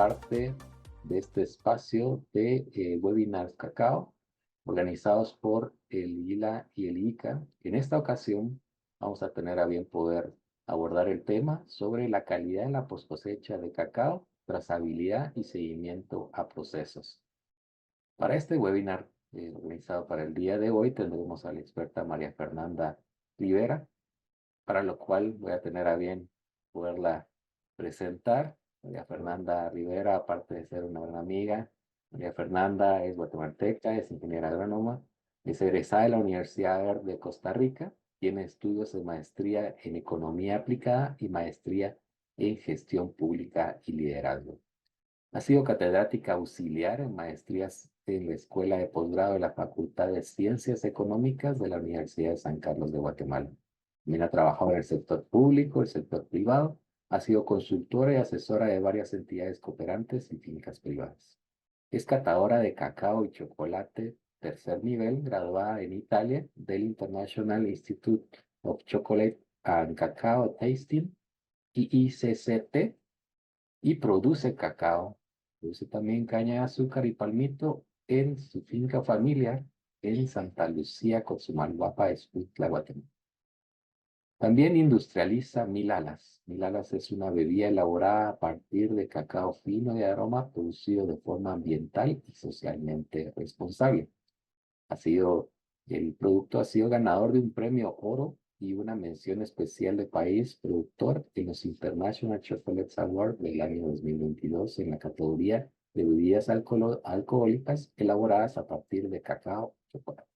parte de este espacio de webinars cacao organizados por el ILA y el ICA. En esta ocasión vamos a tener a bien poder abordar el tema sobre la calidad en la poscosecha de cacao, trazabilidad y seguimiento a procesos. Para este webinar organizado para el día de hoy tendremos a la experta María Fernanda Rivera, para lo cual voy a tener a bien poderla presentar. María Fernanda Rivera, aparte de ser una gran amiga, María Fernanda es guatemalteca, es ingeniera agrónoma, es egresada de la Universidad de Costa Rica, tiene estudios de maestría en economía aplicada y maestría en gestión pública y liderazgo. Ha sido catedrática auxiliar en maestrías en la Escuela de Posgrado de la Facultad de Ciencias Económicas de la Universidad de San Carlos de Guatemala. También ha trabajado en el sector público, el sector privado, ha sido consultora y asesora de varias entidades cooperantes y fincas privadas. Es catadora de cacao y chocolate tercer nivel, graduada en Italia del International Institute of Chocolate and Cacao Tasting, IICCT, y produce cacao. Produce también caña de azúcar y palmito en su finca familiar en Santa Lucía, Cozumalguapa, Escuintla, Guatemala. También industrializa milalas. Milalas es una bebida elaborada a partir de cacao fino de aroma producido de forma ambiental y socialmente responsable. El producto ha sido ganador de un premio oro y una mención especial de país productor en los International Chocolate Awards del año 2022 en la categoría de bebidas alcohólicas elaboradas a partir de cacao y chocolate.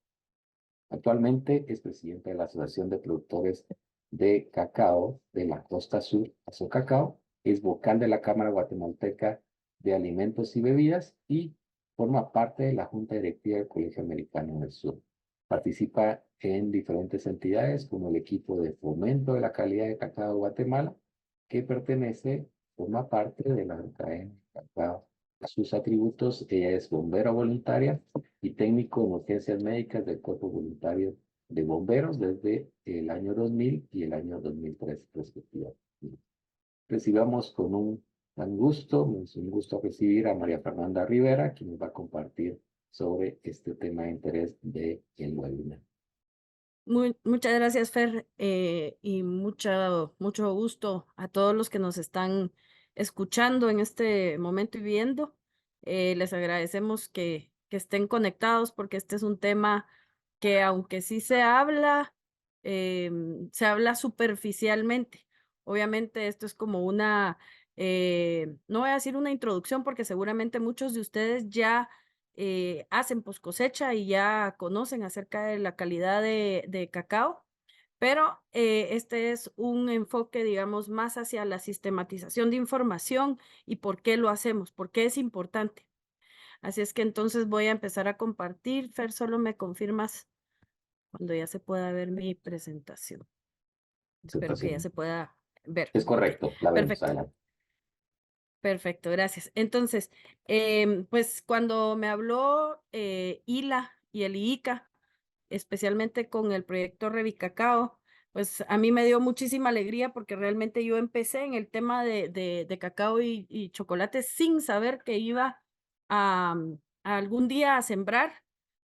Actualmente es presidente de la Asociación de Productores de Cacao de la Costa Sur, Azocacao, es vocal de la Cámara Guatemalteca de Alimentos y Bebidas y forma parte de la Junta Directiva del Colegio Americano del Sur. Participa en diferentes entidades como el equipo de fomento de la calidad de cacao de Guatemala, que forma parte de la cadena de cacao. Sus atributos: ella es bombera voluntaria y técnico en urgencias médicas del Cuerpo Voluntario de Bomberos desde el año 2000 y el año 2003 respectivamente. Recibamos con un gran gusto, es un gusto recibir a María Fernanda Rivera, quien nos va a compartir sobre este tema de interés del webinar. Muchas gracias, Fer, y mucho gusto a todos los que nos están escuchando en este momento y viendo. Les agradecemos que estén conectados porque este es un tema que, aunque sí se habla superficialmente. Obviamente esto es como no voy a decir una introducción porque seguramente muchos de ustedes ya hacen post cosecha y ya conocen acerca de la calidad de cacao, pero este es un enfoque, digamos, más hacia la sistematización de información y por qué lo hacemos, por qué es importante. Así es que entonces voy a empezar a compartir. Fer, solo me confirmas cuando ya se pueda ver mi presentación. Espero que ya se pueda ver. Es Ok, correcto, la vemos perfecto. adelante. Perfecto, gracias. Entonces, pues cuando me habló ILA y el IICA, especialmente con el proyecto Revicacao, pues a mí me dio muchísima alegría porque realmente yo empecé en el tema de cacao y chocolate sin saber que iba a algún día a sembrar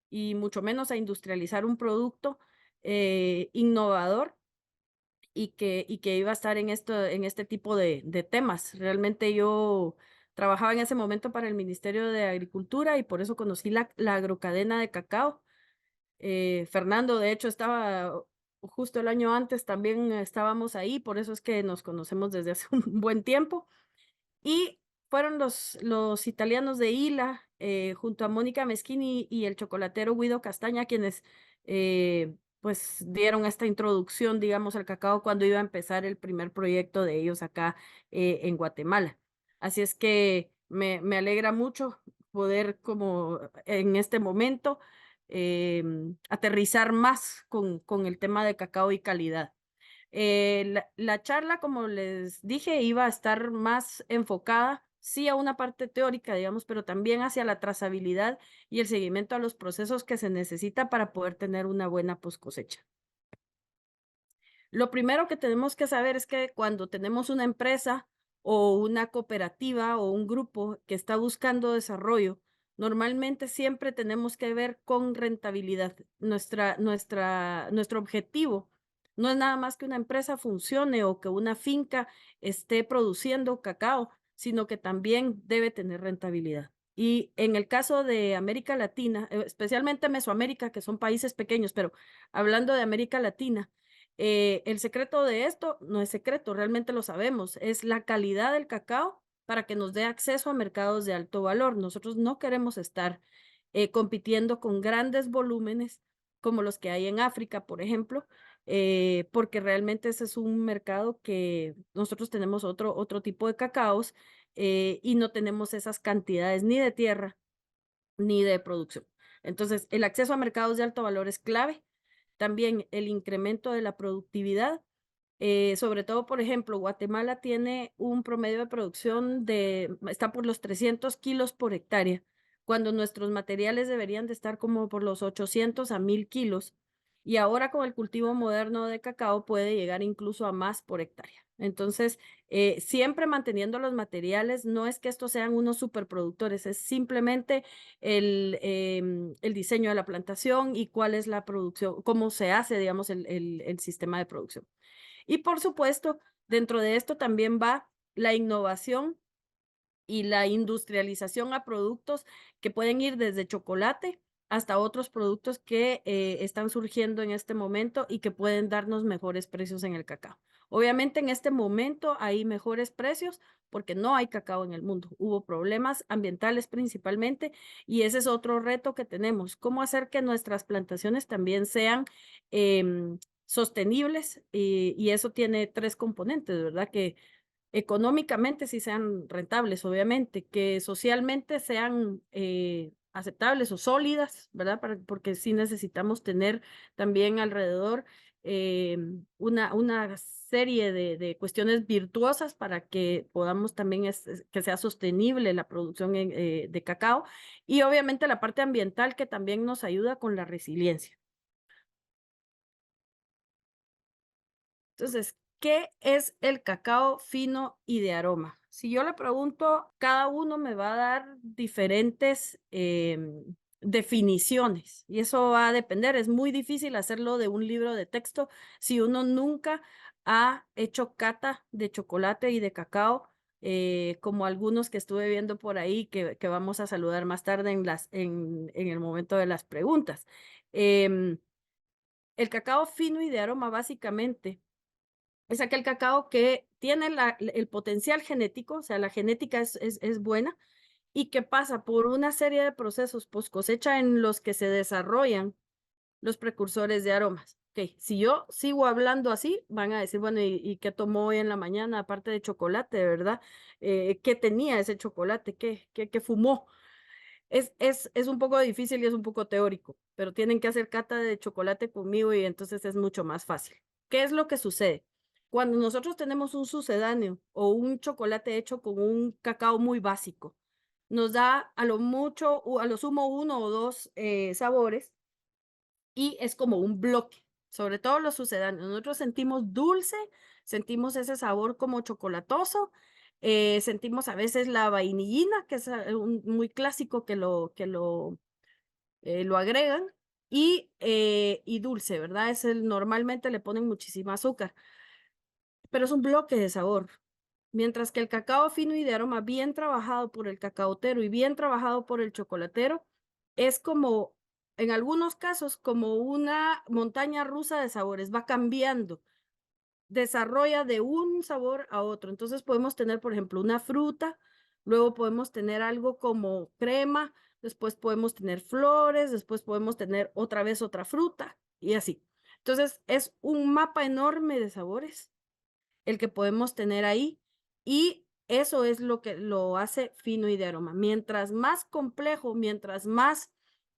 y mucho menos a industrializar un producto innovador y que iba a estar en este tipo de temas. Realmente yo trabajaba en ese momento para el Ministerio de Agricultura y por eso conocí la agrocadena de cacao. Fernando, de hecho, estaba justo el año antes, también estábamos ahí, por eso es que nos conocemos desde hace un buen tiempo. Y fueron los italianos de ILA, junto a Mónica Meschini y el chocolatero Guido Castaña, quienes pues dieron esta introducción, digamos, al cacao cuando iba a empezar el primer proyecto de ellos acá en Guatemala. Así es que me alegra mucho poder, como en este momento, aterrizar más con el tema de cacao y calidad. La charla, como les dije, iba a estar más enfocada, sí, a una parte teórica, digamos, pero también hacia la trazabilidad y el seguimiento a los procesos que se necesita para poder tener una buena post cosecha. Lo primero que tenemos que saber es que cuando tenemos una empresa o una cooperativa o un grupo que está buscando desarrollo, normalmente siempre tenemos que ver con rentabilidad. Nuestro objetivo no es nada más que una empresa funcione o que una finca esté produciendo cacao, sino que también debe tener rentabilidad. Y en el caso de América Latina, especialmente Mesoamérica, que son países pequeños, pero hablando de América Latina, el secreto de esto no es secreto, realmente lo sabemos, es la calidad del cacao para que nos dé acceso a mercados de alto valor. Nosotros no queremos estar compitiendo con grandes volúmenes como los que hay en África, por ejemplo, porque realmente ese es un mercado que nosotros tenemos otro tipo de cacaos y no tenemos esas cantidades ni de tierra ni de producción. Entonces, el acceso a mercados de alto valor es clave. También el incremento de la productividad, sobre todo, por ejemplo, Guatemala tiene un promedio de producción está por los 300 kilos por hectárea, cuando nuestros materiales deberían de estar como por los 800 a 1000 kilos. Y ahora con el cultivo moderno de cacao puede llegar incluso a más por hectárea. Entonces, siempre manteniendo los materiales, no es que estos sean unos superproductores, es simplemente el diseño de la plantación y cuál es la producción, cómo se hace, digamos, el sistema de producción. Y por supuesto, dentro de esto también va la innovación y la industrialización a productos que pueden ir desde chocolate hasta otros productos que están surgiendo en este momento y que pueden darnos mejores precios en el cacao. Obviamente en este momento hay mejores precios porque no hay cacao en el mundo. Hubo problemas ambientales principalmente y ese es otro reto que tenemos. ¿Cómo hacer que nuestras plantaciones también sean sostenibles? Y eso tiene tres componentes, ¿verdad? Que económicamente sí sean rentables, obviamente, que socialmente sean aceptables o sólidas, ¿verdad? Porque sí necesitamos tener también alrededor una serie de cuestiones virtuosas para que podamos también que sea sostenible la producción de cacao y obviamente la parte ambiental que también nos ayuda con la resiliencia. Entonces, ¿qué es el cacao fino y de aroma? Si yo le pregunto, cada uno me va a dar diferentes definiciones y eso va a depender. Es muy difícil hacerlo de un libro de texto si uno nunca ha hecho cata de chocolate y de cacao, como algunos que estuve viendo por ahí que vamos a saludar más tarde en el momento de las preguntas. Em, el cacao fino y de aroma, básicamente es aquel cacao que tiene el potencial genético, o sea, la genética es buena y que pasa por una serie de procesos post cosecha en los que se desarrollan los precursores de aromas. Ok, si yo sigo hablando así, van a decir, bueno, ¿y qué tomó hoy en la mañana aparte de chocolate, verdad? ¿Qué tenía ese chocolate? ¿Qué fumó? Es un poco difícil y es un poco teórico, pero tienen que hacer cata de chocolate conmigo y entonces es mucho más fácil. ¿Qué es lo que sucede? Cuando nosotros tenemos un sucedáneo o un chocolate hecho con un cacao muy básico, nos da a lo mucho, o a lo sumo uno o dos sabores y es como un bloque, sobre todo los sucedáneos. Nosotros sentimos dulce, sentimos ese sabor como chocolatoso, sentimos a veces la vainillina, que es muy clásico lo agregan, y dulce, ¿verdad? Normalmente le ponen muchísima azúcar, pero es un bloque de sabor. Mientras que el cacao fino y de aroma bien trabajado por el cacaotero y bien trabajado por el chocolatero, es como, en algunos casos, como una montaña rusa de sabores, va cambiando, desarrolla de un sabor a otro. Entonces podemos tener, por ejemplo, una fruta, luego podemos tener algo como crema, después podemos tener flores, después podemos tener otra vez otra fruta y así. Entonces es un mapa enorme de sabores el que podemos tener ahí y eso es lo que lo hace fino y de aroma. Mientras más complejo, mientras más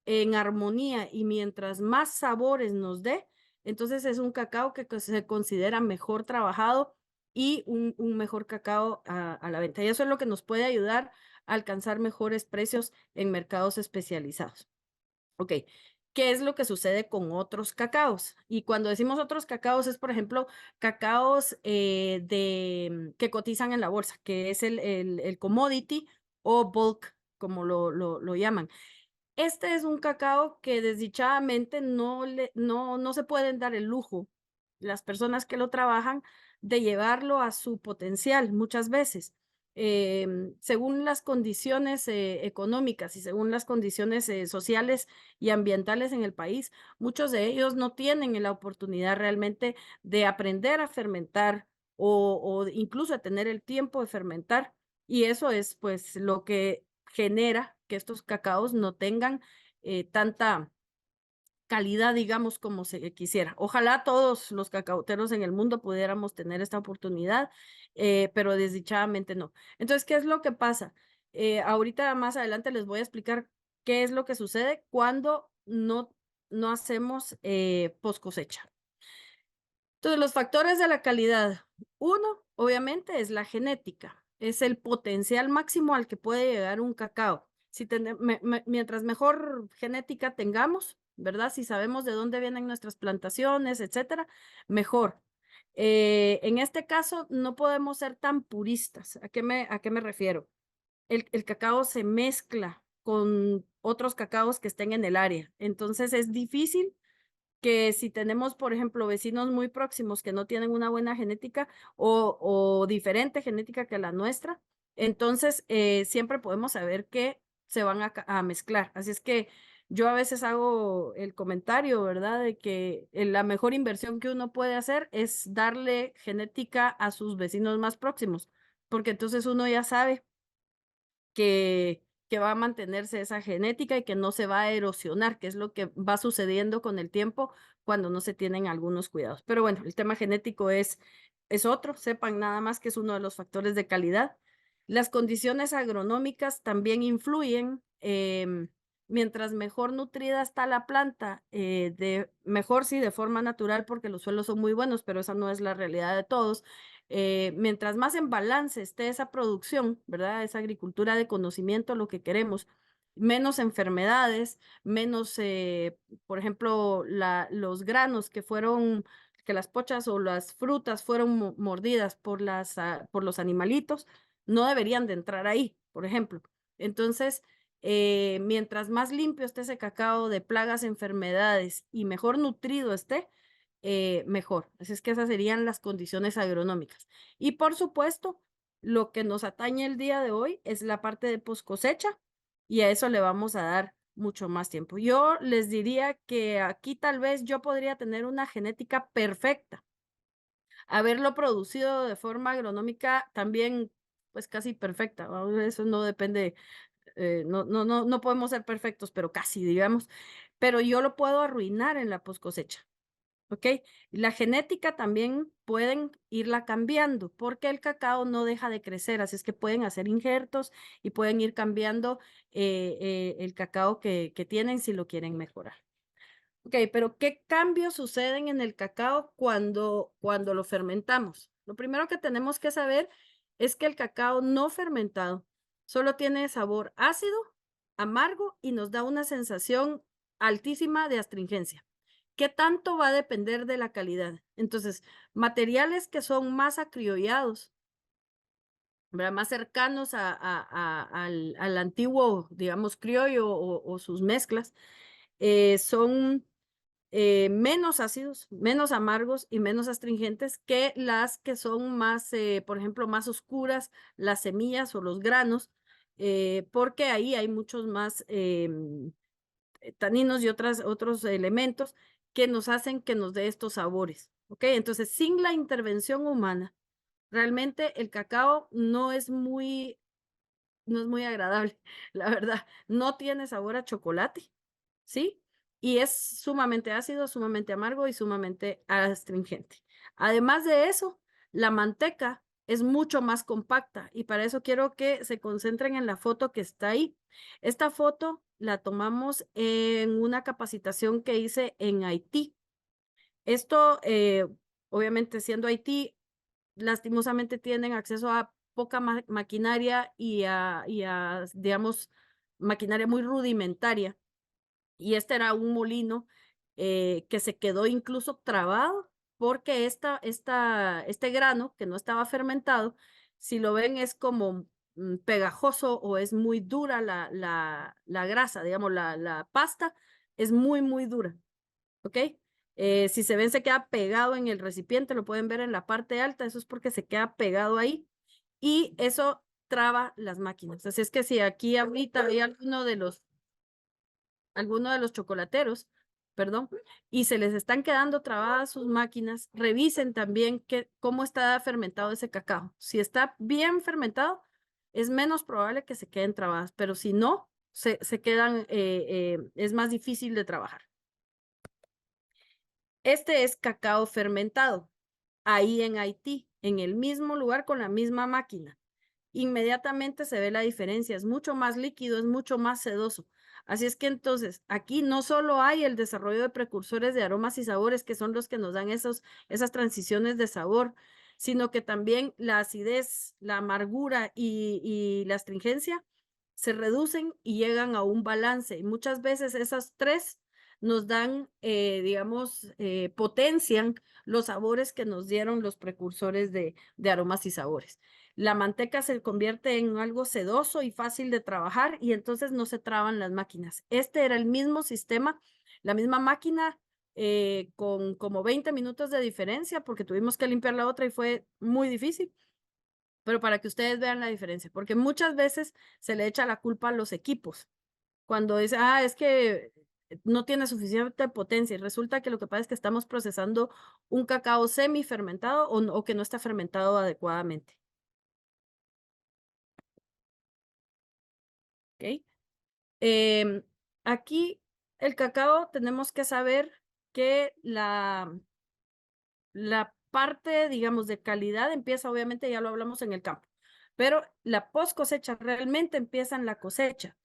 en armonía y mientras más sabores nos dé, entonces es un cacao que se considera mejor trabajado y un mejor cacao a la venta. Y eso es lo que nos puede ayudar a alcanzar mejores precios en mercados especializados. Ok, ¿qué es lo que sucede con otros cacaos? Y cuando decimos otros cacaos es, por ejemplo, cacaos que cotizan en la bolsa, que es el commodity o bulk, como lo llaman. Este es un cacao que desdichadamente no se pueden dar el lujo las personas que lo trabajan de llevarlo a su potencial muchas veces. Según las condiciones económicas y según las condiciones sociales y ambientales en el país, muchos de ellos no tienen la oportunidad realmente de aprender a fermentar o incluso a tener el tiempo de fermentar. Y eso es pues lo que genera que estos cacaos no tengan tanta calidad, digamos, como se quisiera. Ojalá todos los cacauteros en el mundo pudiéramos tener esta oportunidad, pero desdichadamente no. Entonces, ¿qué es lo que pasa? Ahorita más adelante les voy a explicar qué es lo que sucede cuando no hacemos post cosecha. Entonces, los factores de la calidad. Uno, obviamente, es la genética. Es el potencial máximo al que puede llegar un cacao. Si mientras mejor genética tengamos, ¿verdad? Si sabemos de dónde vienen nuestras plantaciones, etcétera, mejor. En este caso, no podemos ser tan puristas. A qué me refiero? El cacao se mezcla con otros cacaos que estén en el área. Entonces, es difícil que si tenemos, por ejemplo, vecinos muy próximos que no tienen una buena genética o diferente genética que la nuestra, entonces siempre podemos saber que se van a mezclar. Así es que yo a veces hago el comentario, ¿verdad? De que la mejor inversión que uno puede hacer es darle genética a sus vecinos más próximos, porque entonces uno ya sabe que va a mantenerse esa genética y que no se va a erosionar, que es lo que va sucediendo con el tiempo cuando no se tienen algunos cuidados. Pero bueno, el tema genético es otro, sepan nada más que es uno de los factores de calidad. Las condiciones agronómicas también influyen. Mientras mejor nutrida está la planta, mejor sí, de forma natural, porque los suelos son muy buenos, pero esa no es la realidad de todos. Mientras más en balance esté esa producción, ¿verdad? Esa agricultura de conocimiento, lo que queremos, menos enfermedades, menos, por ejemplo, los granos que las pochas o las frutas fueron mordidas por los animalitos, no deberían de entrar ahí, por ejemplo. Entonces, mientras más limpio esté ese cacao de plagas, enfermedades y mejor nutrido esté, mejor. Así es que esas serían las condiciones agronómicas. Y por supuesto, lo que nos atañe el día de hoy es la parte de post cosecha y a eso le vamos a dar mucho más tiempo. Yo les diría que aquí tal vez yo podría tener una genética perfecta, haberlo producido de forma agronómica también pues casi perfecta. Eso no depende, no podemos ser perfectos, pero casi, digamos. Pero yo lo puedo arruinar en la post cosecha. ¿Ok? La genética también pueden irla cambiando porque el cacao no deja de crecer, así es que pueden hacer injertos y pueden ir cambiando el cacao que tienen si lo quieren mejorar. Ok, pero ¿qué cambios suceden en el cacao cuando lo fermentamos? Lo primero que tenemos que saber es que el cacao no fermentado solo tiene sabor ácido, amargo y nos da una sensación altísima de astringencia. ¿Qué tanto va a depender de la calidad? Entonces, materiales que son más acriollados, ¿verdad? Más cercanos al antiguo, digamos, criollo o sus mezclas, son menos ácidos, menos amargos y menos astringentes que las que son más, por ejemplo, más oscuras, las semillas o los granos, porque ahí hay muchos más taninos y otros elementos que nos hacen que nos dé estos sabores. ¿Ok? Entonces, sin la intervención humana, realmente el cacao no es muy agradable, la verdad. No tiene sabor a chocolate, ¿sí? Y es sumamente ácido, sumamente amargo y sumamente astringente. Además de eso, la manteca es mucho más compacta y para eso quiero que se concentren en la foto que está ahí. Esta foto la tomamos en una capacitación que hice en Haití. Esto, obviamente, siendo Haití, lastimosamente tienen acceso a poca maquinaria digamos, maquinaria muy rudimentaria. Y este era un molino que se quedó incluso trabado porque este grano que no estaba fermentado, si lo ven es como pegajoso o es muy dura la grasa, digamos, la pasta es muy, muy dura, ¿ok? Si se ven, se queda pegado en el recipiente, lo pueden ver en la parte alta, eso es porque se queda pegado ahí y eso traba las máquinas. Así es que si aquí ahorita hay alguno de los chocolateros, perdón, y se les están quedando trabadas sus máquinas, revisen también cómo está fermentado ese cacao. Si está bien fermentado, es menos probable que se queden trabadas, pero si no, se quedan, es más difícil de trabajar. Este es cacao fermentado, ahí en Haití, en el mismo lugar con la misma máquina. Inmediatamente se ve la diferencia, es mucho más líquido, es mucho más sedoso. Así es que entonces aquí no solo hay el desarrollo de precursores de aromas y sabores, que son los que nos dan esas transiciones de sabor, sino que también la acidez, la amargura y la astringencia se reducen y llegan a un balance. Y muchas veces esas tres nos dan, digamos, potencian los sabores que nos dieron los precursores de aromas y sabores. La manteca se convierte en algo sedoso y fácil de trabajar y entonces no se traban las máquinas. Este era el mismo sistema, la misma máquina con como 20 minutos de diferencia porque tuvimos que limpiar la otra y fue muy difícil, pero para que ustedes vean la diferencia, porque muchas veces se le echa la culpa a los equipos. Cuando dice, es que no tiene suficiente potencia y resulta que lo que pasa es que estamos procesando un cacao semifermentado o que no está fermentado adecuadamente. ¿Ok? Em, Aquí el cacao tenemos que saber que la parte, digamos, de calidad empieza, obviamente, ya lo hablamos en el campo, pero la post cosecha realmente empieza en la cosecha.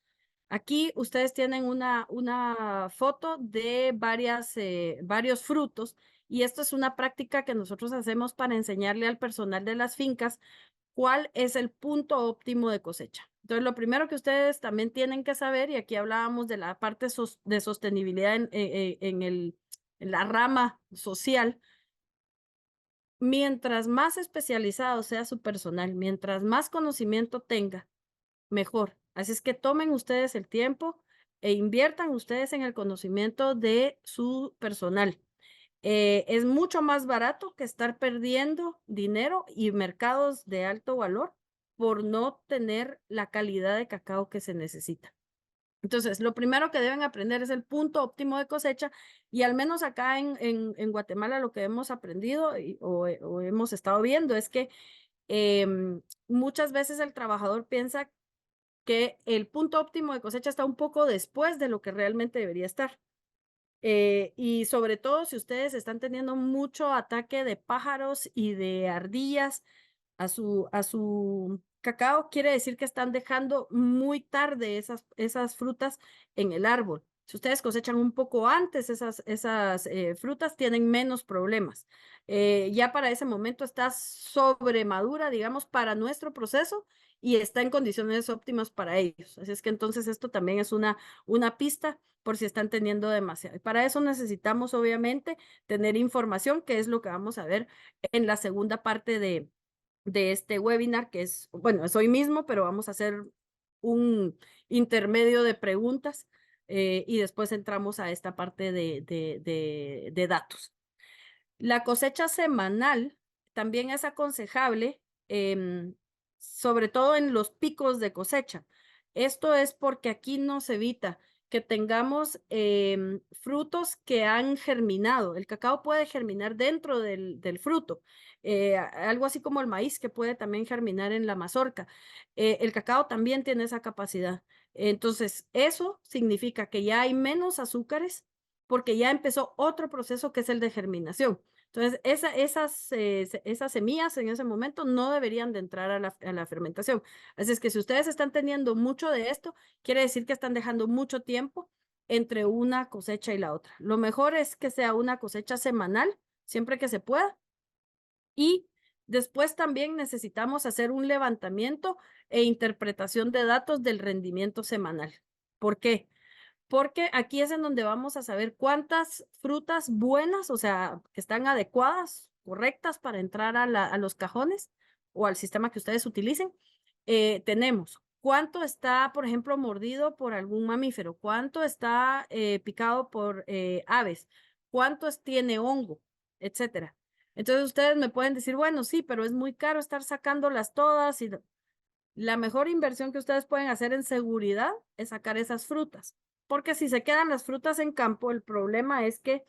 Aquí ustedes tienen una foto de varios frutos y esto es una práctica que nosotros hacemos para enseñarle al personal de las fincas cuál es el punto óptimo de cosecha. Entonces, lo primero que ustedes también tienen que saber, y aquí hablábamos de la parte de sostenibilidad en la rama social, mientras más especializado sea su personal, mientras más conocimiento tenga, mejor. Así es que tomen ustedes el tiempo e inviertan ustedes en el conocimiento de su personal. Es mucho más barato que estar perdiendo dinero y mercados de alto valor por no tener la calidad de cacao que se necesita. Entonces, lo primero que deben aprender es el punto óptimo de cosecha y al menos acá en Guatemala lo que hemos aprendido o hemos estado viendo es que muchas veces el trabajador piensa que el punto óptimo de cosecha está un poco después de lo que realmente debería estar. Y sobre todo si ustedes están teniendo mucho ataque de pájaros y de ardillas a su cacao, quiere decir que están dejando muy tarde esas frutas en el árbol. Si ustedes cosechan un poco antes esas frutas, tienen menos problemas. Ya para ese momento está sobremadura, digamos, para nuestro proceso y está en condiciones óptimas para ellos. Así es que entonces esto también es una pista por si están teniendo demasiado. Y para eso necesitamos, obviamente, tener información, que es lo que vamos a ver en la segunda parte de este webinar, que es, bueno, es hoy mismo, pero vamos a hacer un intermedio de preguntas y después entramos a esta parte de datos. La cosecha semanal también es aconsejable, sobre todo en los picos de cosecha. Esto es porque aquí nos evita que tengamos frutos que han germinado. El cacao puede germinar dentro del fruto, algo así como el maíz que puede también germinar en la mazorca. El cacao también tiene esa capacidad. Entonces, eso significa que ya hay menos azúcares porque ya empezó otro proceso que es el de germinación. Entonces, esas semillas en ese momento no deberían de entrar a la fermentación. Así es que si ustedes están teniendo mucho de esto, quiere decir que están dejando mucho tiempo entre una cosecha y la otra. Lo mejor es que sea una cosecha semanal, siempre que se pueda. Y después también necesitamos hacer un levantamiento e interpretación de datos del rendimiento semanal. ¿Por qué? porque aquí es en donde vamos a saber cuántas frutas buenas, o sea, que están adecuadas, correctas para entrar a los cajones o al sistema que ustedes utilicen, tenemos. ¿Cuánto está, por ejemplo, mordido por algún mamífero? ¿Cuánto está picado por aves? Tiene hongo? Etcétera. Entonces ustedes me pueden decir, bueno, sí, pero es muy caro estar sacándolas todas y la mejor inversión que ustedes pueden hacer en seguridad es sacar esas frutas, porque si se quedan las frutas en campo, el problema es que,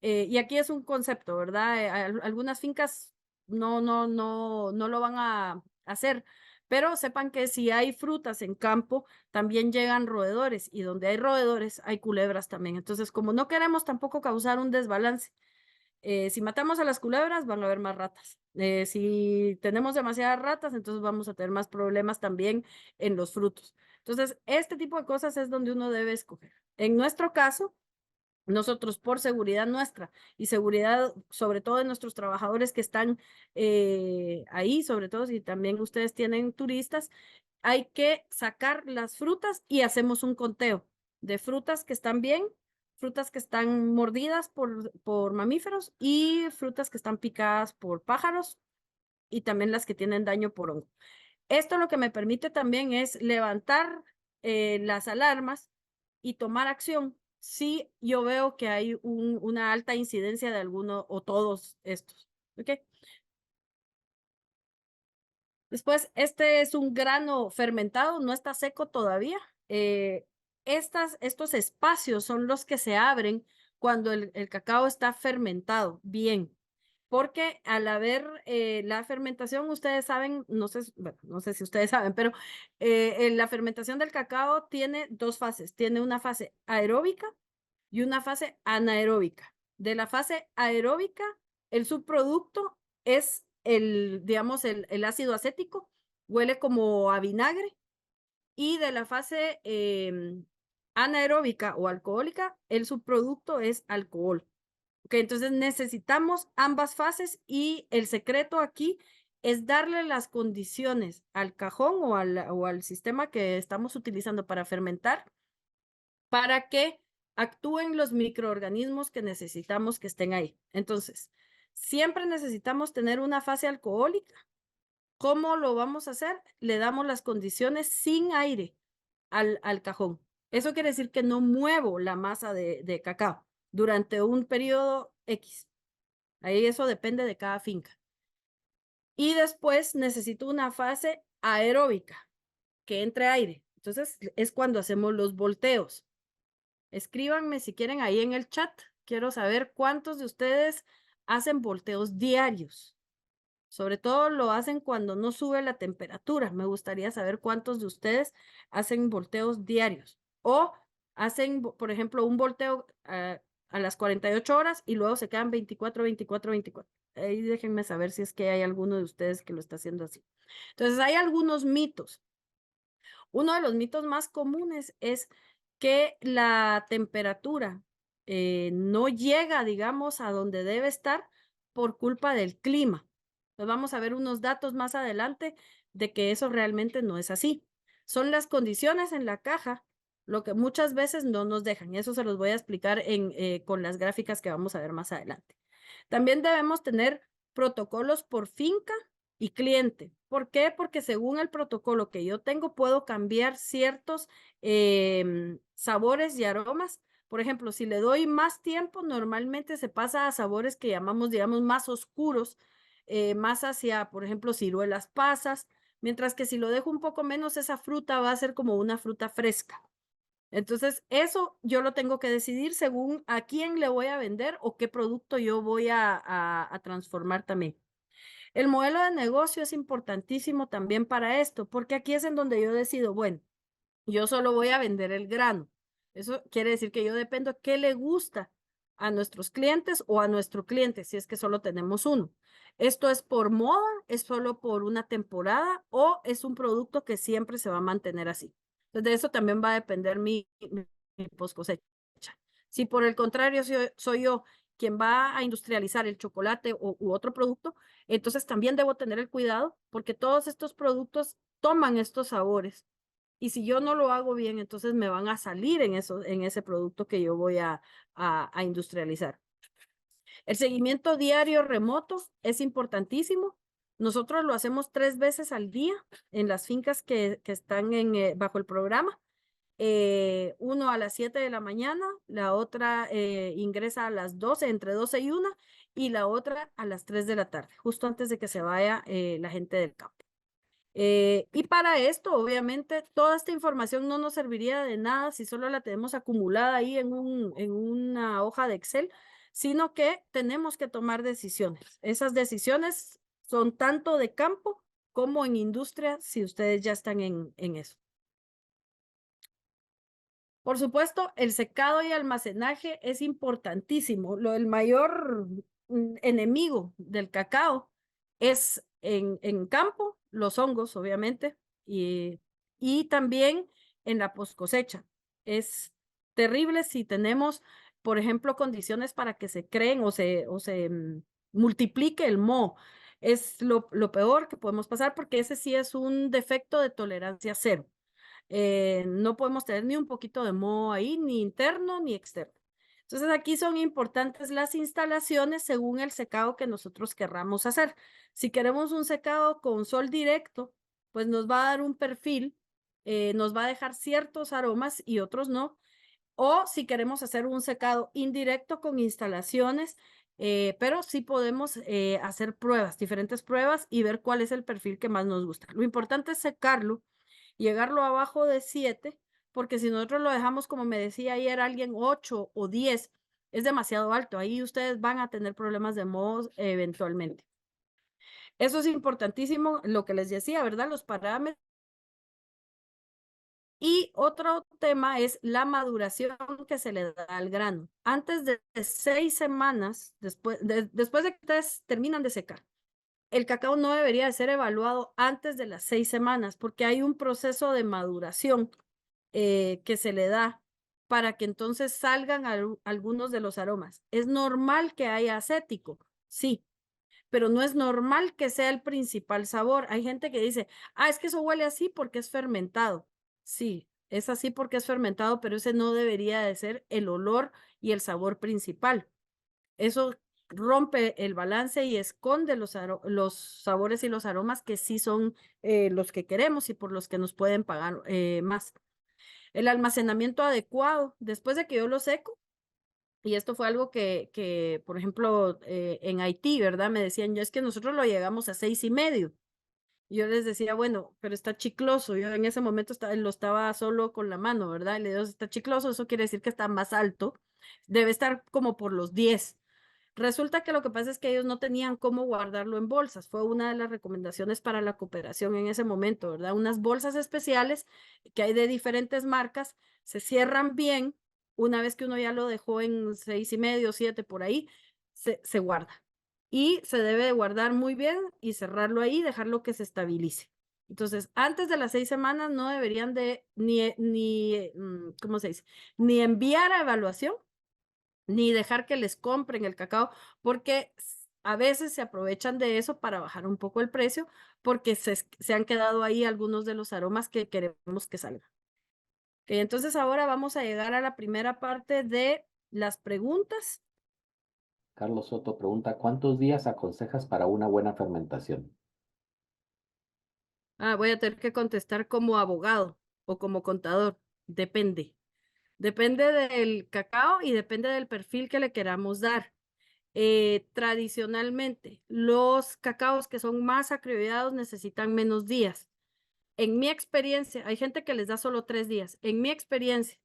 y aquí es un concepto, ¿verdad? Algunas fincas no lo van a hacer, pero sepan que si hay frutas en campo, también llegan roedores y donde hay roedores hay culebras también. Entonces, como no queremos tampoco causar un desbalance, si matamos a las culebras, van a haber más ratas. Si tenemos demasiadas ratas, entonces vamos a tener más problemas también en los frutos. Entonces, este tipo de cosas es donde uno debe escoger. En nuestro caso, nosotros por seguridad nuestra y seguridad sobre todo de nuestros trabajadores que están ahí, sobre todo si también ustedes tienen turistas, hay que sacar las frutas y hacemos un conteo de frutas que están bien, frutas que están mordidas por mamíferos y frutas que están picadas por pájaros y también las que tienen daño por hongo. Esto lo que me permite también es levantar las alarmas y tomar acción si yo veo que hay una alta incidencia de alguno o todos estos. ¿Ok? Después, este es un grano fermentado, no está seco todavía. Estos espacios son los que se abren cuando el cacao está fermentado bien, porque al haber la fermentación, ustedes saben, no sé, bueno, no sé si ustedes saben, pero la fermentación del cacao tiene dos fases. Tiene una fase aeróbica y una fase anaeróbica. De la fase aeróbica, el subproducto es digamos, el ácido acético, huele como a vinagre, y de la fase anaeróbica o alcohólica, el subproducto es alcohol. Ok, entonces necesitamos ambas fases y el secreto aquí es darle las condiciones al cajón o al sistema que estamos utilizando para fermentar para que actúen los microorganismos que necesitamos que estén ahí. Entonces, siempre necesitamos tener una fase alcohólica. ¿Cómo lo vamos a hacer? Le damos las condiciones sin aire al cajón. Eso quiere decir que no muevo la masa de cacao durante un periodo X. Ahí eso depende de cada finca. Y después necesito una fase aeróbica, que entre aire. Entonces es cuando hacemos los volteos. Escríbanme si quieren ahí en el chat. Quiero saber cuántos de ustedes hacen volteos diarios. Sobre todo lo hacen cuando no sube la temperatura. Me gustaría saber cuántos de ustedes hacen volteos diarios. O hacen, por ejemplo, un volteo a las 48 horas y luego se quedan 24, 24, 24. Ahí déjenme saber si es que hay alguno de ustedes que lo está haciendo así. Entonces, hay algunos mitos. Uno de los mitos más comunes es que la temperatura no llega, digamos, a donde debe estar por culpa del clima. Pues vamos a ver unos datos más adelante de que eso realmente no es así. Son las condiciones en la caja lo que muchas veces no nos dejan. Eso se los voy a explicar con las gráficas que vamos a ver más adelante. También debemos tener protocolos por finca y cliente. ¿Por qué? Porque según el protocolo que yo tengo, puedo cambiar ciertos sabores y aromas. Por ejemplo, si le doy más tiempo, normalmente se pasa a sabores que llamamos, digamos, más oscuros, más hacia, por ejemplo, ciruelas pasas, mientras que si lo dejo un poco menos, esa fruta va a ser como una fruta fresca. Entonces, eso yo lo tengo que decidir según a quién le voy a vender o qué producto yo voy a transformar también. El modelo de negocio es importantísimo también para esto, porque aquí es en donde yo decido, bueno, yo solo voy a vender el grano. Eso quiere decir que yo dependo qué le gusta a nuestros clientes o a nuestro cliente, si es que solo tenemos uno. ¿Esto es por moda, es solo por una temporada o es un producto que siempre se va a mantener así? Entonces, de eso también va a depender mi post cosecha. Si por el contrario soy yo quien va a industrializar el chocolate u otro producto, entonces también debo tener el cuidado porque todos estos productos toman estos sabores y si yo no lo hago bien, entonces me van a salir en ese producto que yo voy a industrializar. El seguimiento diario remoto es importantísimo. Nosotros lo hacemos 3 veces al día en las fincas que están bajo el programa. Uno a las 7 de la mañana, la otra ingresa a las 12, entre 12 y 1, y la otra a las 3 de la tarde, justo antes de que se vaya la gente del campo. Y para esto, obviamente, toda esta información no nos serviría de nada si solo la tenemos acumulada ahí en una hoja de Excel, sino que tenemos que tomar decisiones. Esas decisiones son tanto de campo como en industria, si ustedes ya están en eso. Por supuesto, el secado y almacenaje es importantísimo. El mayor enemigo del cacao es en campo, los hongos, obviamente, y también en la post cosecha. Es terrible si tenemos, por ejemplo, condiciones para que se creen o se multiplique el moho. Es lo peor que podemos pasar porque ese sí es un defecto de tolerancia cero. No podemos tener ni un poquito de moho ahí, ni interno ni externo. Entonces aquí son importantes las instalaciones según el secado que nosotros querramos hacer. Si queremos un secado con sol directo, pues nos va a dar un perfil, nos va a dejar ciertos aromas y otros no. O si queremos hacer un secado indirecto con instalaciones, pero sí podemos hacer pruebas, diferentes pruebas y ver cuál es el perfil que más nos gusta. Lo importante es secarlo, llegarlo abajo de 7, porque si nosotros lo dejamos, como me decía ayer alguien, 8 o 10, es demasiado alto. Ahí ustedes van a tener problemas de mohos eventualmente. Eso es importantísimo, lo que les decía, ¿verdad? Los parámetros. Y otro tema es la maduración que se le da al grano. Antes de 6 semanas, después de que ustedes terminan de secar, el cacao no debería de ser evaluado antes de las 6 semanas, porque hay un proceso de maduración que se le da para que entonces salgan algunos de los aromas. ¿Es normal que haya acético? Sí, pero no es normal que sea el principal sabor. Hay gente que dice, es que eso huele así porque es fermentado. Sí, es así porque es fermentado, pero ese no debería de ser el olor y el sabor principal. Eso rompe el balance y esconde los sabores y los aromas que sí son los que queremos y por los que nos pueden pagar más. El almacenamiento adecuado, después de que yo lo seco, y esto fue algo que por ejemplo, en Haití, ¿verdad? Me decían, yo es que nosotros lo llegamos a 6,5. Y yo les decía, bueno, pero está chicloso. Yo en ese momento lo estaba solo con la mano, ¿verdad? Y le digo, está chicloso, eso quiere decir que está más alto. Debe estar como por los 10. Resulta que lo que pasa es que ellos no tenían cómo guardarlo en bolsas. Fue una de las recomendaciones para la cooperación en ese momento, ¿verdad? Unas bolsas especiales que hay de diferentes marcas, se cierran bien. Una vez que uno ya lo dejó en 6,5, 7 por ahí, se guarda. Y se debe de guardar muy bien y cerrarlo ahí, dejarlo que se estabilice. Entonces, antes de las 6 semanas no deberían de ¿cómo se dice? Ni enviar a evaluación, ni dejar que les compren el cacao, porque a veces se aprovechan de eso para bajar un poco el precio, porque se han quedado ahí algunos de los aromas que queremos que salgan. Entonces ahora vamos a llegar a la primera parte de las preguntas. Carlos Soto pregunta, ¿cuántos días aconsejas para una buena fermentación? Voy a tener que contestar como abogado o como contador. Depende. Depende del cacao y depende del perfil que le queramos dar. Tradicionalmente, los cacaos que son más acribillados necesitan menos días. En mi experiencia, hay gente que les da solo 3 días. En mi experiencia,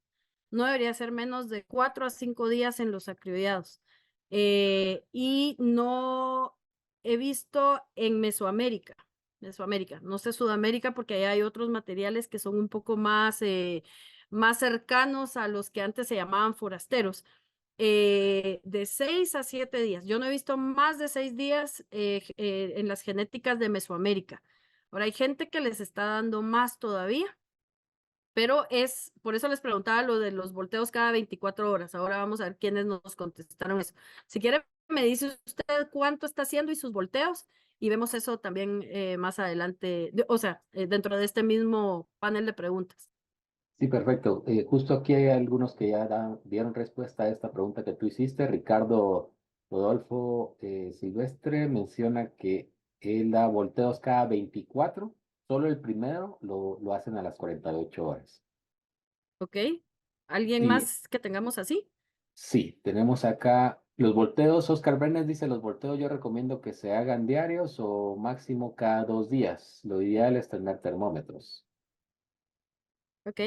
no debería ser menos de 4 a 5 días en los acribillados. Y no he visto en Mesoamérica, no sé Sudamérica, porque allá hay otros materiales que son un poco más cercanos a los que antes se llamaban forasteros. De 6 a 7 días. Yo no he visto más de 6 días en las genéticas de Mesoamérica. Ahora hay gente que les está dando más todavía, pero por eso les preguntaba lo de los volteos cada 24 horas. Ahora vamos a ver quiénes nos contestaron eso. Si quiere, me dice usted cuánto está haciendo y sus volteos, y vemos eso también más adelante, o sea, dentro de este mismo panel de preguntas. Sí, perfecto. Justo aquí hay algunos que ya dieron respuesta a esta pregunta que tú hiciste. Ricardo Rodolfo Silvestre menciona que él da volteos cada 24. Solo el primero lo hacen a las 48 horas. ¿Ok? ¿Alguien Y más que tengamos así? sí, tenemos acá los volteos. Oscar Brenes dice, los volteos yo recomiendo que se hagan diarios o máximo cada 2 días. Lo ideal es tener termómetros. ¿Ok?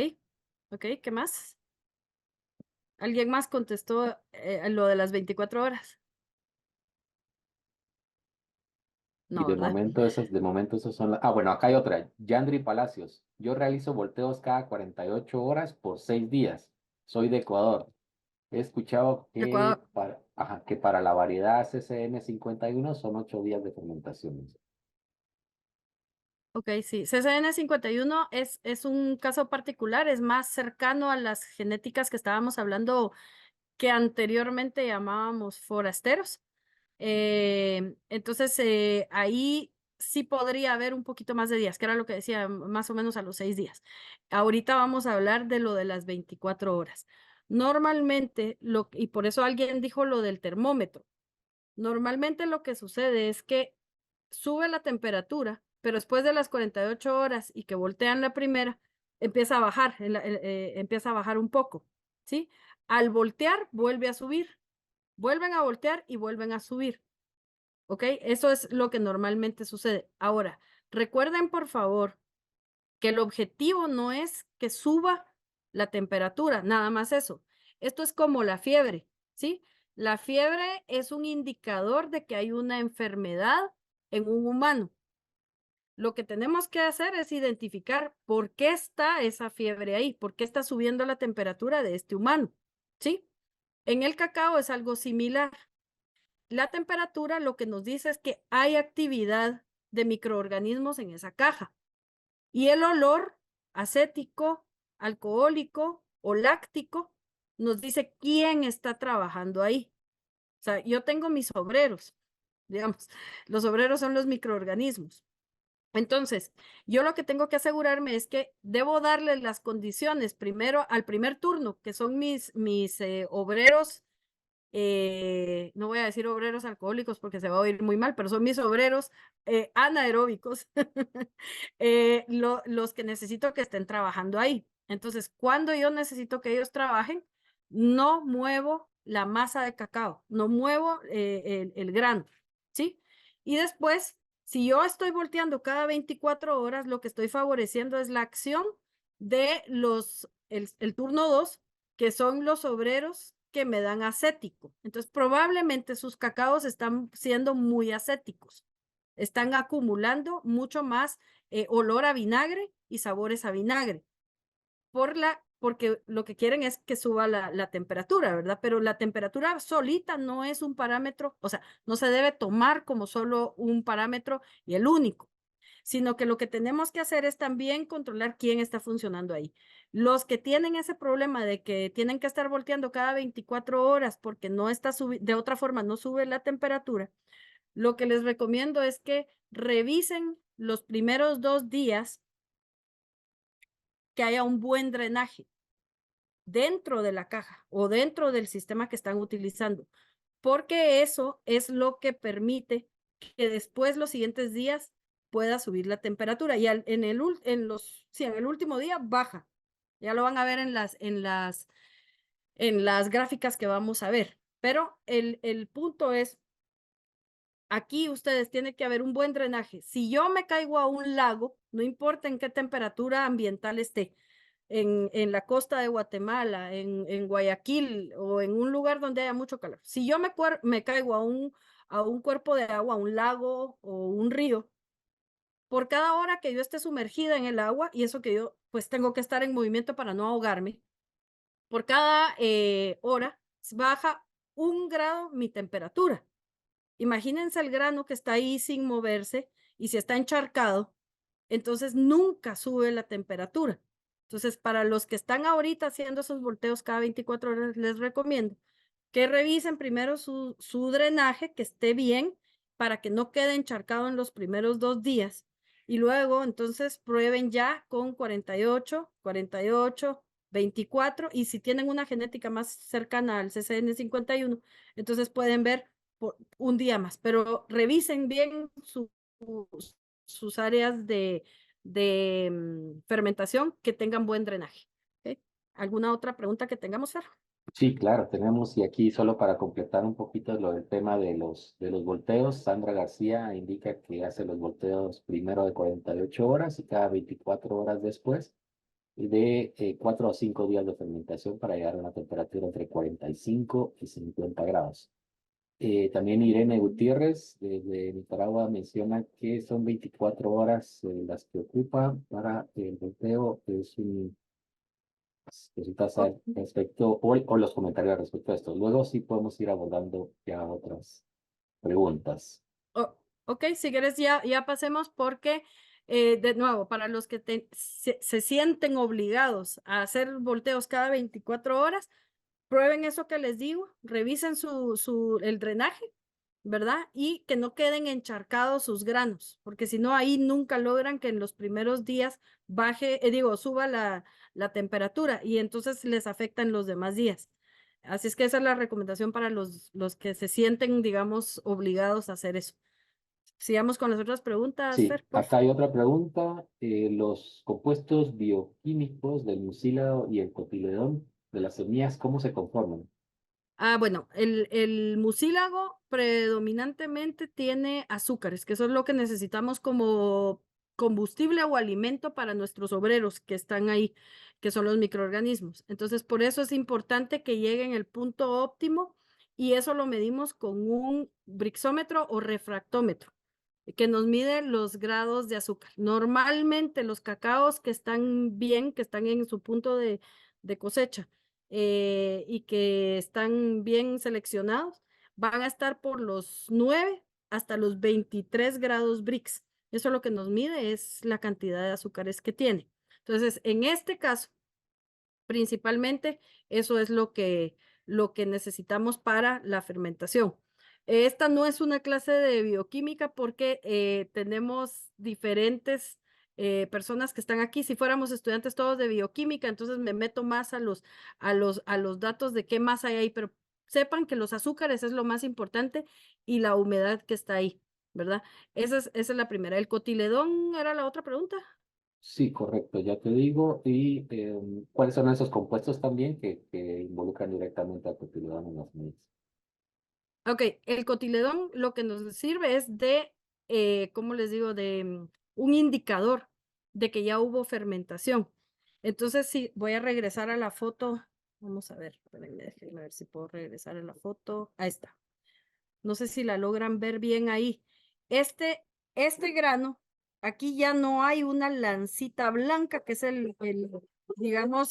¿Ok? ¿Qué más? ¿Alguien más contestó lo de las 24 horas? Y No, ¿verdad? de momento esos son Ah, bueno, acá hay otra. Yandri Palacios. Yo realizo volteos cada 48 horas por 6 días. Soy de Ecuador. He escuchado que para la variedad CCN 51 son 8 días de fermentación. Ok, sí. CCN 51 es un caso particular, es más cercano a las genéticas que estábamos hablando que anteriormente llamábamos forasteros. Entonces, ahí sí podría haber un poquito más de días, que era lo que decía, más o menos a los 6 días. Ahorita vamos a hablar de lo de las 24 horas. Normalmente, y por eso alguien dijo lo del termómetro. Normalmente lo que sucede es que sube la temperatura, pero después de las 48 horas y que voltean la primera, empieza a bajar, empieza a bajar un poco, ¿sí? Al voltear, vuelve a subir, vuelven a voltear y vuelven a subir, ¿ok? Eso es lo que normalmente sucede. Ahora, recuerden por favor que el objetivo no es que suba la temperatura, nada más eso. Esto es como la fiebre, ¿sí? La fiebre es un indicador de que hay una enfermedad en un humano. Lo que tenemos que hacer es identificar por qué está esa fiebre ahí, por qué está subiendo la temperatura de este humano, ¿sí? En el cacao es algo similar. La temperatura lo que nos dice es que hay actividad de microorganismos en esa caja. Y el olor acético, alcohólico o láctico nos dice quién está trabajando ahí. O sea, yo tengo mis obreros, digamos, los obreros son los microorganismos. Entonces, yo lo que tengo que asegurarme es que debo darles las condiciones primero al primer turno, que son mis obreros, no voy a decir obreros alcohólicos porque se va a oír muy mal, pero son mis obreros anaeróbicos, los que necesito que estén trabajando ahí. Entonces, cuando yo necesito que ellos trabajen, no muevo la masa de cacao, no muevo el grano, ¿sí? Y después, si yo estoy volteando cada 24 horas, lo que estoy favoreciendo es la acción de el turno 2, que son los obreros que me dan acético. Entonces, probablemente sus cacaos están siendo muy acéticos. Están acumulando mucho más olor a vinagre y sabores a vinagre. Porque lo que quieren es que suba la temperatura, ¿verdad? Pero la temperatura solita no es un parámetro, o sea, no se debe tomar como solo un parámetro y el único, sino que lo que tenemos que hacer es también controlar quién está funcionando ahí. Los que tienen ese problema de que tienen que estar volteando cada 24 horas porque no está de otra forma no sube la temperatura, lo que les recomiendo es que revisen los primeros 2 días que haya un buen drenaje dentro de la caja o dentro del sistema que están utilizando, porque eso es lo que permite que después los siguientes días pueda subir la temperatura y en el último día baja. Ya lo van a ver en las gráficas que vamos a ver. Pero el punto es, aquí ustedes tienen que haber un buen drenaje. Si yo me caigo a un lago, no importa en qué temperatura ambiental esté, en la costa de Guatemala, en Guayaquil o en un lugar donde haya mucho calor. Si yo me caigo a un cuerpo de agua, a un lago o un río, por cada hora que yo esté sumergida en el agua, y eso que yo pues tengo que estar en movimiento para no ahogarme, por cada hora baja 1 grado mi temperatura. Imagínense el grano que está ahí sin moverse y si está encharcado, entonces nunca sube la temperatura. Entonces, para los que están ahorita haciendo esos volteos cada 24 horas, les recomiendo que revisen primero su drenaje, que esté bien, para que no quede encharcado en los primeros 2 días. Y luego, entonces, prueben ya con 48, 48, 24, y si tienen una genética más cercana al CCN 51, entonces pueden ver por un día más, pero revisen bien sus áreas de fermentación que tengan buen drenaje. ¿Ok? ¿Alguna otra pregunta que tengamos, Fer? Sí, claro, tenemos, y aquí solo para completar un poquito lo del tema de los volteos, Sandra García indica que hace los volteos primero de 48 horas y cada 24 horas después, y de 4 a 5 días de fermentación para llegar a una temperatura entre 45 y 50 grados. También Irene Gutiérrez desde Nicaragua menciona que son 24 horas las que ocupa para el volteo. Es un cositas O- al respecto o los comentarios respecto a esto. Luego sí podemos ir abordando ya otras preguntas. ok, si quieres ya pasemos porque, de nuevo, para los que se sienten obligados a hacer volteos cada 24 horas, prueben eso que les digo, revisen el drenaje, ¿verdad? Y que no queden encharcados sus granos, porque si no, ahí nunca logran que en los primeros días suba la temperatura y entonces les afecta en los demás días. Así es que esa es la recomendación para los que se sienten, digamos, obligados a hacer eso. Sigamos con las otras preguntas, Sí, Fer, por acá favor. hay otra pregunta. Los compuestos bioquímicos del mucílago y el cotiledón de las semillas, ¿cómo se conforman? Bueno, el mucílago predominantemente tiene azúcares, que eso es lo que necesitamos como combustible o alimento para nuestros obreros que están ahí, que son los microorganismos. Entonces, por eso es importante que lleguen al punto óptimo y eso lo medimos con un brixómetro o refractómetro, que nos mide los grados de azúcar. Normalmente los cacaos que están bien, que están en su punto de cosecha, y que están bien seleccionados, van a estar por los 9 hasta los 23 grados Brix. Eso lo que nos mide es la cantidad de azúcares que tiene. Entonces, en este caso, principalmente, eso es lo que necesitamos para la fermentación. Esta no es una clase de bioquímica porque tenemos diferentes personas que están aquí. Si fuéramos estudiantes todos de bioquímica, entonces me meto más a los datos de qué más hay ahí, pero sepan que los azúcares es lo más importante y la humedad que está ahí, ¿verdad? Esa es la primera. ¿El cotiledón era la otra pregunta? Sí, correcto, ya te digo. ¿Y cuáles son esos compuestos también que involucran directamente al cotiledón en las semillas? Ok, el cotiledón lo que nos sirve es ¿cómo les digo? Un indicador de que ya hubo fermentación. Entonces, sí, voy a regresar a la foto. Vamos a ver, espérenme, déjenme ver si puedo regresar a la foto. Ahí está. No sé si la logran ver bien ahí. Este grano, aquí ya no hay una lancita blanca, que es digamos,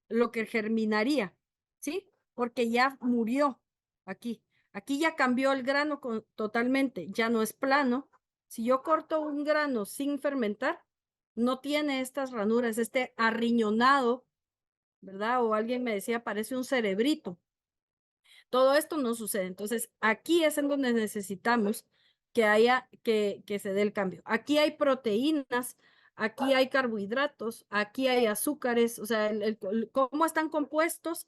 lo que germinaría, ¿sí? Porque ya murió aquí. Aquí ya cambió el grano totalmente, ya no es plano. Si yo corto un grano sin fermentar, no tiene estas ranuras, este arriñonado, ¿verdad? O alguien me decía, parece un cerebrito. Todo esto no sucede. Entonces, aquí es en donde necesitamos que se dé el cambio. Aquí hay proteínas, aquí hay carbohidratos, aquí hay azúcares, o sea, cómo están compuestos,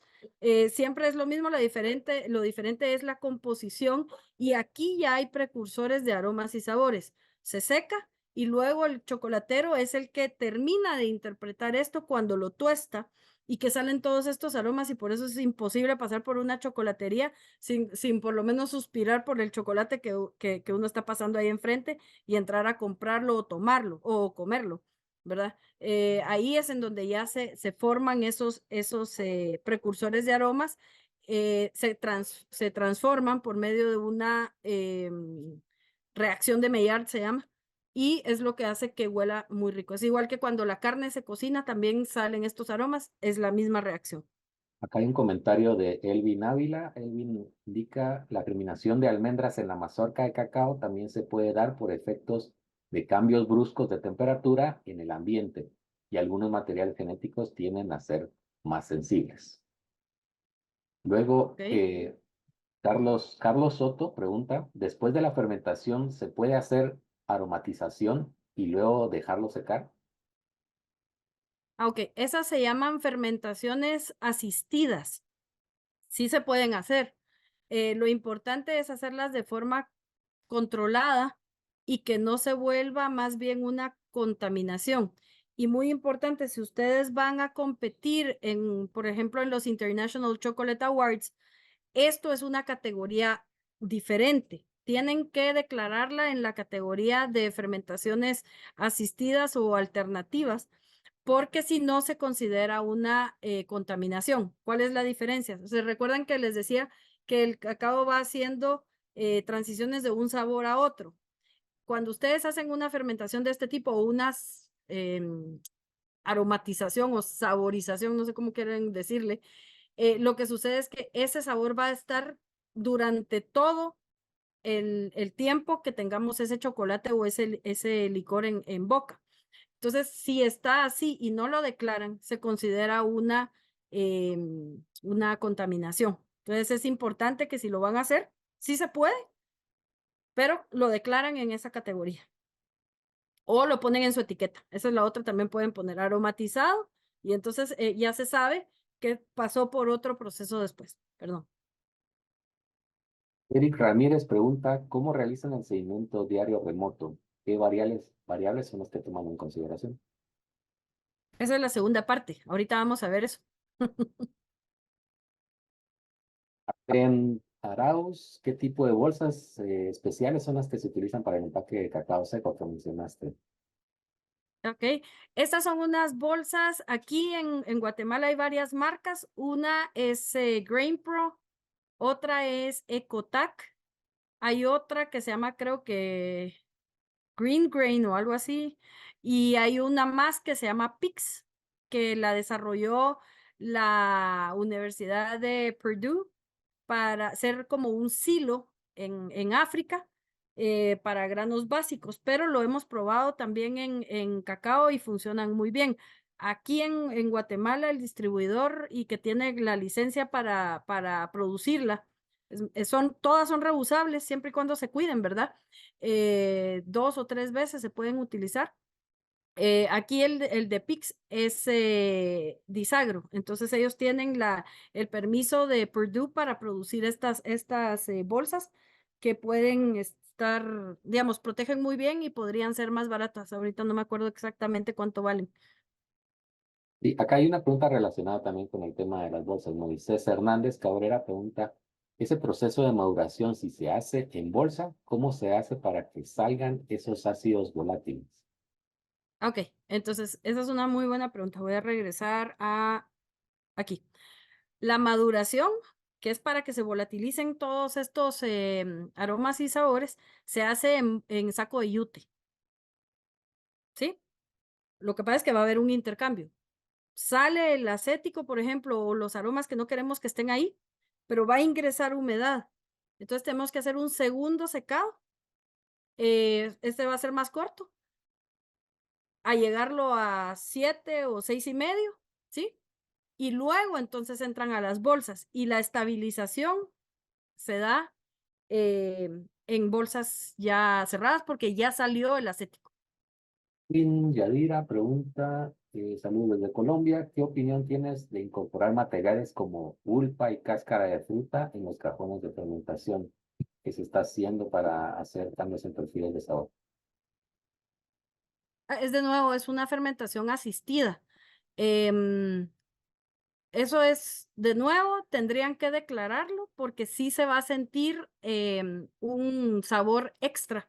siempre es lo mismo, lo diferente es la composición y aquí ya hay precursores de aromas y sabores. Se seca y luego el chocolatero es el que termina de interpretar esto cuando lo tuesta y que salen todos estos aromas y por eso es imposible pasar por una chocolatería sin por lo menos suspirar por el chocolate que uno está pasando ahí enfrente y entrar a comprarlo o tomarlo o comerlo, ¿verdad? Ahí es en donde ya se forman esos precursores de aromas, se transforman por medio de una reacción de Maillard, se llama, y es lo que hace que huela muy rico. Es igual que cuando la carne se cocina, también salen estos aromas, es la misma reacción. Acá hay un comentario de Elvin Ávila. Elvin indica la germinación de almendras en la mazorca de cacao también se puede dar por efectos de cambios bruscos de temperatura en el ambiente y algunos materiales genéticos tienden a ser más sensibles. Luego, ¿Ok? Carlos Soto pregunta, ¿después de la fermentación se puede hacer aromatización y luego dejarlo secar? Ok, esas se llaman fermentaciones asistidas. Sí se pueden hacer. Lo importante es hacerlas de forma controlada y que no se vuelva más bien una contaminación. Y muy importante, si ustedes van a competir en, por ejemplo, en los International Chocolate Awards, esto es una categoría diferente. Tienen que declararla en la categoría de fermentaciones asistidas o alternativas, porque si no se considera una contaminación. ¿Cuál es la diferencia? ¿Se recuerdan que les decía que el cacao va haciendo transiciones de un sabor a otro? Cuando ustedes hacen una fermentación de este tipo o una aromatización o saborización, no sé cómo quieren decirle, lo que sucede es que ese sabor va a estar durante todo el tiempo que tengamos ese chocolate o ese licor en boca. Entonces, si está así y no lo declaran, se considera una contaminación. Entonces, es importante que si lo van a hacer, sí se puede, pero lo declaran en esa categoría o lo ponen en su etiqueta. Esa es la otra, también pueden poner aromatizado y entonces ya se sabe que pasó por otro proceso después. Perdón. Eric Ramírez pregunta, ¿cómo realizan el seguimiento diario remoto? ¿Qué variables son las que toman en consideración? Esa es la segunda parte. Ahorita vamos a ver eso. En Arauz, ¿qué tipo de bolsas especiales son las que se utilizan para el empaque de cacao seco que mencionaste? Ok, estas son unas bolsas. Aquí en Guatemala hay varias marcas. Una es Grain Pro, otra es Ecotac. Hay otra que se llama, creo que Green Grain o algo así. Y hay una más que se llama Pix, que la desarrolló la Universidad de Purdue para ser como un silo en África para granos básicos, pero lo hemos probado también en cacao y funcionan muy bien. Aquí en Guatemala, el distribuidor y que tiene la licencia para producirla, todas son reusables siempre y cuando se cuiden, ¿verdad? 2 o 3 veces se pueden utilizar. Aquí el de Pix es Disagro, entonces ellos tienen el permiso de Purdue para producir estas bolsas que pueden estar, digamos, protegen muy bien y podrían ser más baratas. Ahorita no me acuerdo exactamente cuánto valen. Y acá hay una pregunta relacionada también con el tema de las bolsas. Moisés Hernández Cabrera pregunta, ese proceso de maduración, si se hace en bolsa, ¿cómo se hace para que salgan esos ácidos volátiles? Ok, entonces esa es una muy buena pregunta. Voy a regresar a aquí. La maduración, que es para que se volatilicen todos estos aromas y sabores, se hace en saco de yute, ¿sí? Lo que pasa es que va a haber un intercambio. Sale el acético, por ejemplo, o los aromas que no queremos que estén ahí, pero va a ingresar humedad. Entonces tenemos que hacer un segundo secado. Este va a ser más corto, a llegarlo a 7 o 6 y medio, ¿sí? Y luego entonces entran a las bolsas y la estabilización se da en bolsas ya cerradas porque ya salió el acético. Yadira pregunta, saludos desde Colombia, ¿qué opinión tienes de incorporar materiales como pulpa y cáscara de fruta en los cajones de fermentación que se está haciendo para hacer cambios en perfiles de sabor? Es de nuevo, es una fermentación asistida. Em, Eso es, de nuevo, tendrían que declararlo porque sí se va a sentir un sabor extra,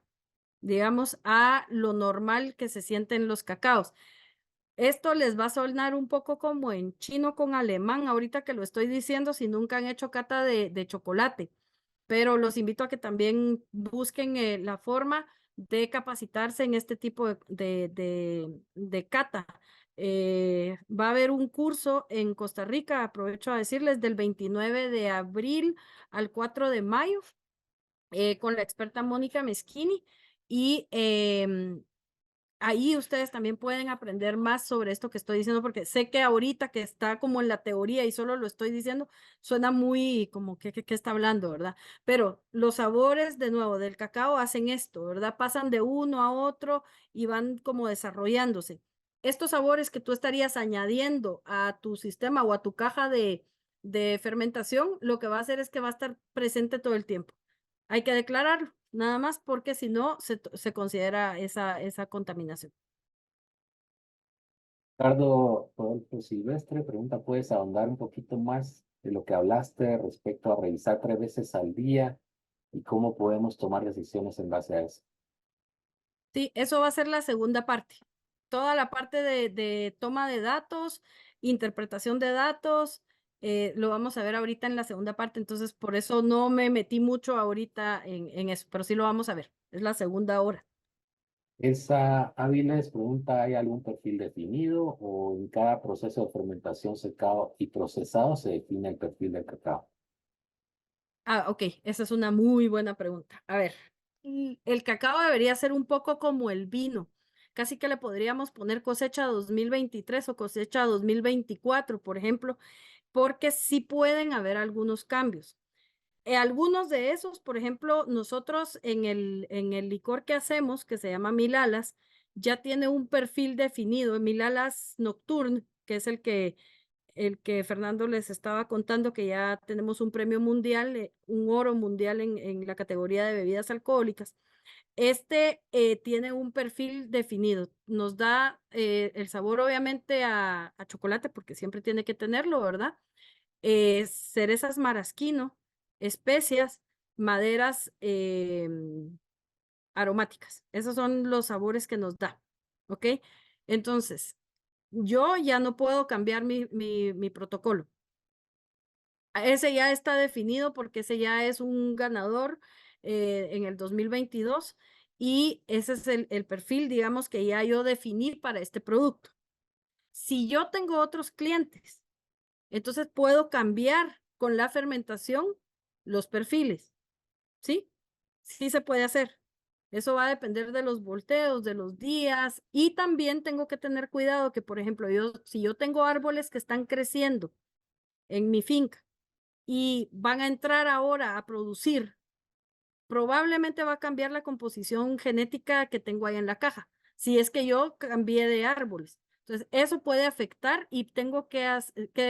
digamos, a lo normal que se siente en los cacaos. Esto les va a sonar un poco como en chino con alemán, ahorita que lo estoy diciendo, si nunca han hecho cata de chocolate, pero los invito a que también busquen la forma de capacitarse en este tipo de cata. Va a haber un curso en Costa Rica, aprovecho a decirles, del 29 de abril al 4 de mayo, con la experta Mónica Meschini y ahí ustedes también pueden aprender más sobre esto que estoy diciendo, porque sé que ahorita que está como en la teoría y solo lo estoy diciendo, suena muy como que está hablando, ¿verdad? Pero los sabores, de nuevo, del cacao hacen esto, ¿verdad? Pasan de uno a otro y van como desarrollándose. Estos sabores que tú estarías añadiendo a tu sistema o a tu caja de fermentación, lo que va a hacer es que va a estar presente todo el tiempo. Hay que declararlo, nada más porque si no se considera esa contaminación. Ricardo Rodolfo Silvestre pregunta, ¿puedes ahondar un poquito más de lo que hablaste respecto a revisar 3 veces al día y cómo podemos tomar decisiones en base a eso? Sí, eso va a ser la segunda parte. Toda la parte de toma de datos, interpretación de datos, lo vamos a ver ahorita en la segunda parte, entonces por eso no me metí mucho ahorita en eso, pero sí lo vamos a ver. Es la segunda hora. Esa Áviles pregunta, ¿hay algún perfil definido o en cada proceso de fermentación, secado y procesado se define el perfil del cacao? Ah, ok, esa es una muy buena pregunta. A ver, el cacao debería ser un poco como el vino. Casi que le podríamos poner cosecha 2023 o cosecha 2024, por ejemplo, porque sí pueden haber algunos cambios. Algunos de esos, por ejemplo, nosotros en el licor que hacemos, que se llama Milalas, ya tiene un perfil definido, Milalas Nocturne, que es el que Fernando les estaba contando, que ya tenemos un premio mundial, un oro mundial en la categoría de bebidas alcohólicas. Este tiene un perfil definido, nos da el sabor obviamente a chocolate, porque siempre tiene que tenerlo, ¿verdad? Cerezas marasquino, especias, maderas aromáticas. Esos son los sabores que nos da, ¿ok? Entonces, yo ya no puedo cambiar mi protocolo. Ese ya está definido porque ese ya es un ganador en el 2022 y ese es el perfil, digamos, que ya yo definí para este producto. Si yo tengo otros clientes, entonces puedo cambiar con la fermentación los perfiles, ¿sí? Sí se puede hacer. Eso va a depender de los volteos, de los días y también tengo que tener cuidado que, por ejemplo, si yo tengo árboles que están creciendo en mi finca y van a entrar ahora a producir, probablemente va a cambiar la composición genética que tengo ahí en la caja, si es que yo cambié de árboles. Entonces, eso puede afectar y tengo que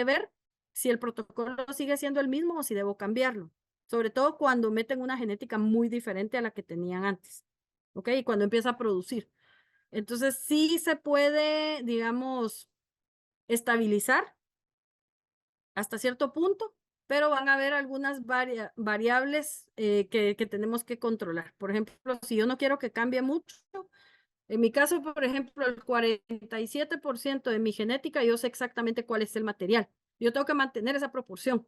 ver si el protocolo sigue siendo el mismo o si debo cambiarlo, sobre todo cuando meten una genética muy diferente a la que tenían antes, ¿ok? Y cuando empieza a producir. Entonces, sí se puede, digamos, estabilizar hasta cierto punto, pero van a haber algunas variables que tenemos que controlar. Por ejemplo, si yo no quiero que cambie mucho, en mi caso, por ejemplo, el 47% de mi genética, yo sé exactamente cuál es el material. Yo tengo que mantener esa proporción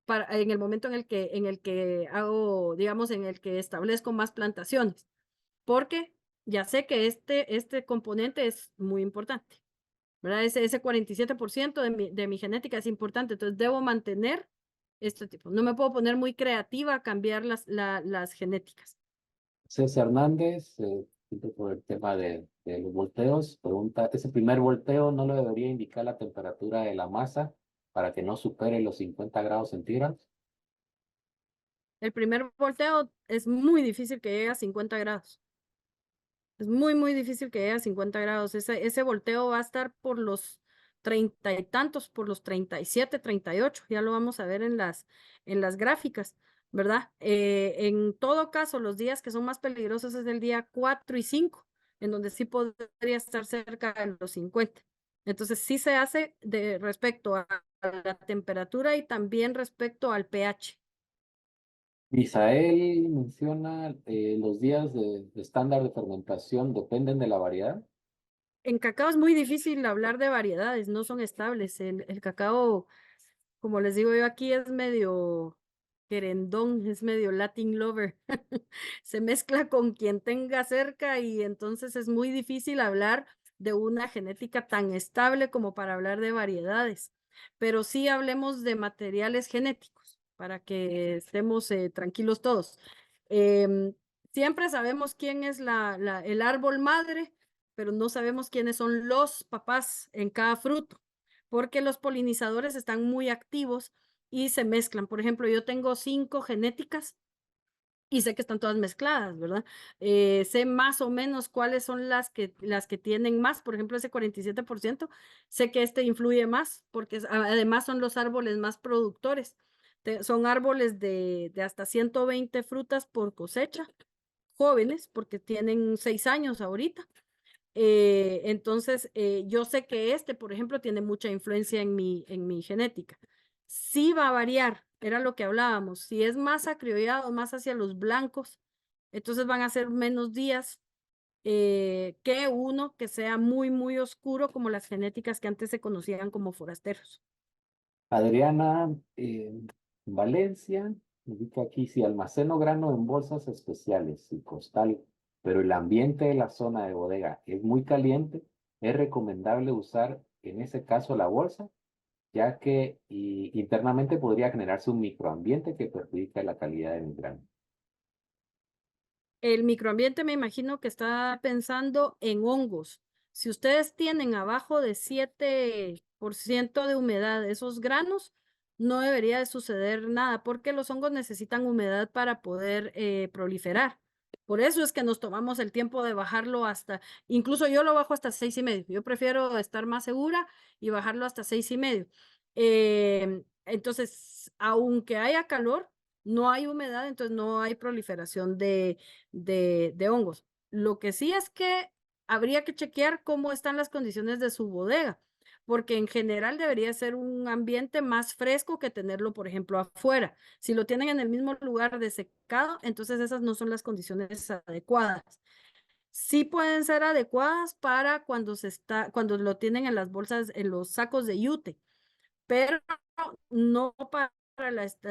en el momento en el que hago, digamos, en el que establezco más plantaciones, porque ya sé que este componente es muy importante. ¿Verdad? Ese 47% de mi genética es importante, entonces debo mantener este tipo. No me puedo poner muy creativa a cambiar las genéticas. César Hernández, siempre por el tema de los volteos, pregunta, ¿ese primer volteo no lo debería indicar la temperatura de la masa para que no supere los 50 grados centígrados? El primer volteo es muy difícil que llegue a 50 grados. Es muy, muy difícil que llegue a 50 grados. Ese volteo va a estar por los 30 y tantos, por los 37, 38. Ya lo vamos a ver en las gráficas, ¿verdad? En todo caso, los días que son más peligrosos es el día 4 y 5, en donde sí podría estar cerca de los 50. Entonces, sí se hace respecto a la temperatura y también respecto al pH. Misael menciona, los días de estándar de fermentación dependen de la variedad. En cacao es muy difícil hablar de variedades, no son estables. El cacao, como les digo yo aquí, es medio querendón, es medio Latin lover. Se mezcla con quien tenga cerca y entonces es muy difícil hablar de una genética tan estable como para hablar de variedades. Pero sí hablemos de materiales genéticos para que estemos tranquilos todos. Em, Siempre sabemos quién es el árbol madre pero no sabemos quiénes son los papás en cada fruto, porque los polinizadores están muy activos y se mezclan. Por ejemplo, yo tengo 5 genéticas y sé que están todas mezcladas, ¿verdad? Sé más o menos cuáles son las que tienen más, por ejemplo, ese 47%, sé que este influye más, porque además son los árboles más productores. Son árboles de hasta 120 frutas por cosecha, jóvenes, porque tienen 6 años ahorita. Entonces, yo sé que este, por ejemplo, tiene mucha influencia en mi genética. Sí va a variar, era lo que hablábamos. Si es más acriollado, más hacia los blancos, entonces van a ser menos días que uno que sea muy, muy oscuro, como las genéticas que antes se conocían como forasteros. Adriana, Valencia, indica aquí, si almaceno grano en bolsas especiales y costal, pero el ambiente de la zona de bodega es muy caliente, es recomendable usar en ese caso la bolsa, ya que internamente podría generarse un microambiente que perjudica la calidad del grano. El microambiente me imagino que está pensando en hongos. Si ustedes tienen abajo de 7% de humedad esos granos, no debería de suceder nada porque los hongos necesitan humedad para poder proliferar. Por eso es que nos tomamos el tiempo de bajarlo hasta, incluso yo lo bajo hasta 6,5. Yo prefiero estar más segura y bajarlo hasta 6,5. Entonces, aunque haya calor, no hay humedad, entonces no hay proliferación de hongos. Lo que sí es que habría que chequear cómo están las condiciones de su bodega, porque en general debería ser un ambiente más fresco que tenerlo, por ejemplo, afuera. Si lo tienen en el mismo lugar de secado, entonces esas no son las condiciones adecuadas. Sí pueden ser adecuadas para cuando lo tienen en las bolsas, en los sacos de yute, pero no para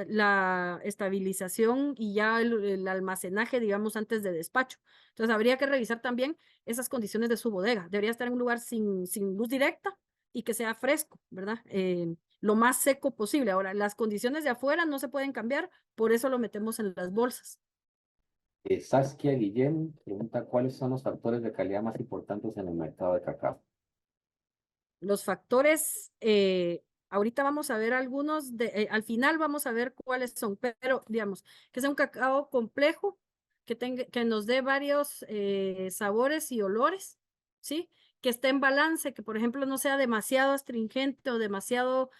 la estabilización y ya el almacenaje, digamos, antes de despacho. Entonces, habría que revisar también esas condiciones de su bodega. Debería estar en un lugar sin luz directa y que sea fresco, ¿verdad? Lo más seco posible. Ahora, las condiciones de afuera no se pueden cambiar, por eso lo metemos en las bolsas. Saskia Guillén pregunta cuáles son los factores de calidad más importantes en el mercado de cacao. Los factores, ahorita vamos a ver algunos, al final vamos a ver cuáles son, pero digamos, que sea un cacao complejo, que nos dé varios sabores y olores, ¿sí? Que esté en balance, que por ejemplo no sea demasiado astringente o demasiado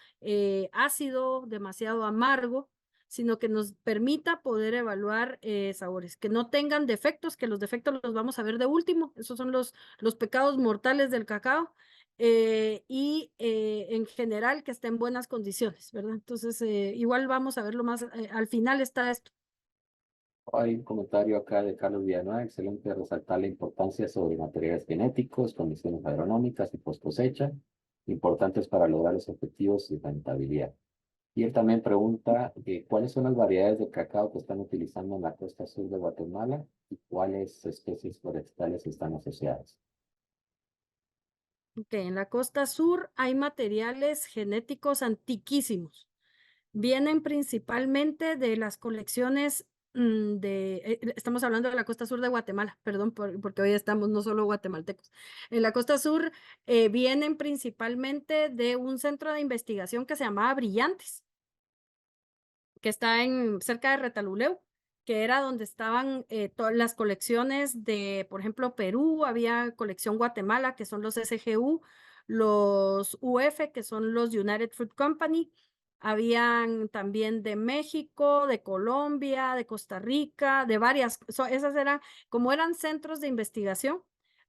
ácido, demasiado amargo, sino que nos permita poder evaluar sabores, que no tengan defectos, que los defectos los vamos a ver de último, esos son los pecados mortales del cacao y en general que esté en buenas condiciones, ¿verdad? Entonces, igual vamos a verlo más, al final está esto. Hay un comentario acá de Carlos Villanueva, excelente resaltar la importancia sobre materiales genéticos, condiciones agronómicas y post cosecha, importantes para lograr los objetivos y rentabilidad. Y él también pregunta cuáles son las variedades de cacao que están utilizando en la costa sur de Guatemala y cuáles especies forestales están asociadas. Ok, en la costa sur hay materiales genéticos antiquísimos. Vienen principalmente de las colecciones estamos hablando de la costa sur de Guatemala, perdón, porque hoy estamos no solo guatemaltecos. En la costa sur vienen principalmente de un centro de investigación que se llamaba Brillantes, que está cerca de Retaluleu, que era donde estaban todas las colecciones de, por ejemplo, Perú, había colección Guatemala, que son los SGU, los UF, que son los United Fruit Company, habían también de México, de Colombia, de Costa Rica, de varias, esas eran, como eran centros de investigación,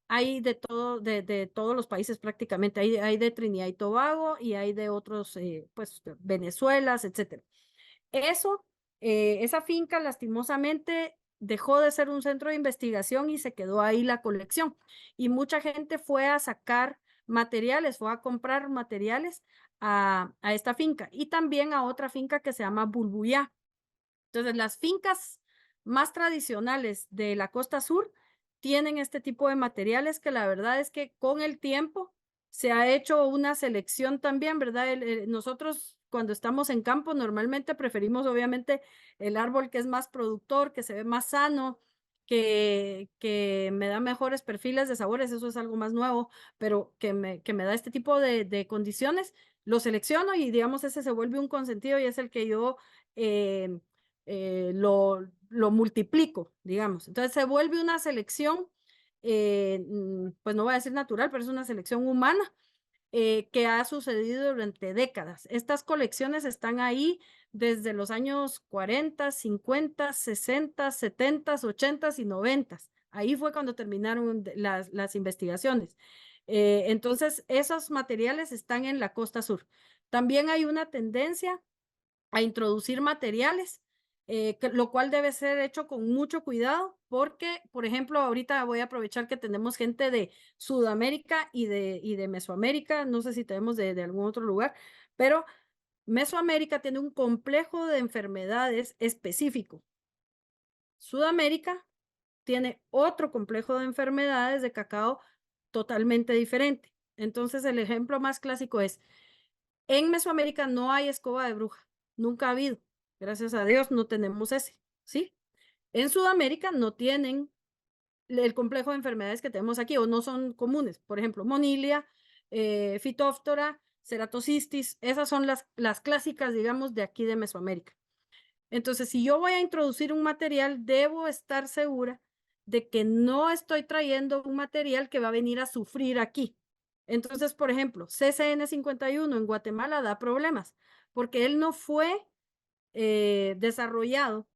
hay de todo, de todos los países prácticamente, hay de Trinidad y Tobago y hay de otros, pues, Venezuela, etcétera. Eso, esa finca lastimosamente dejó de ser un centro de investigación y se quedó ahí la colección. Y mucha gente fue a sacar materiales, fue a comprar materiales a esta finca y también a otra finca que se llama Bulbuyá. Entonces, las fincas más tradicionales de la costa sur tienen este tipo de materiales que la verdad es que con el tiempo se ha hecho una selección también, ¿verdad? Nosotros cuando estamos en campo normalmente preferimos obviamente el árbol que es más productor, que se ve más sano, que me da mejores perfiles de sabores, eso es algo más nuevo, pero que me da este tipo de condiciones, lo selecciono y digamos ese se vuelve un consentido y es el que yo eh, lo multiplico, digamos. Entonces se vuelve una selección, pues no voy a decir natural, pero es una selección humana que ha sucedido durante décadas. Estas colecciones están ahí desde los años 40, 50, 60, 70, 80 y 90. Ahí fue cuando terminaron las investigaciones. Entonces, esos materiales están en la costa sur. También hay una tendencia a introducir materiales, lo cual debe ser hecho con mucho cuidado porque, por ejemplo, ahorita voy a aprovechar que tenemos gente de Sudamérica y de Mesoamérica, no sé si tenemos de algún otro lugar, pero Mesoamérica tiene un complejo de enfermedades específico. Sudamérica tiene otro complejo de enfermedades de cacao totalmente diferente. Entonces, el ejemplo más clásico es, en Mesoamérica no hay escoba de bruja, nunca ha habido. Gracias a Dios no tenemos ese, ¿sí? En Sudamérica no tienen el complejo de enfermedades que tenemos aquí o no son comunes. Por ejemplo, monilia, fitóftora, ceratosistis, esas son las clásicas, digamos, de aquí de Mesoamérica. Entonces, si yo voy a introducir un material, debo estar segura de que no estoy trayendo un material que va a venir a sufrir aquí. Entonces, por ejemplo, CCN 51 en Guatemala da problemas porque él no fue desarrollado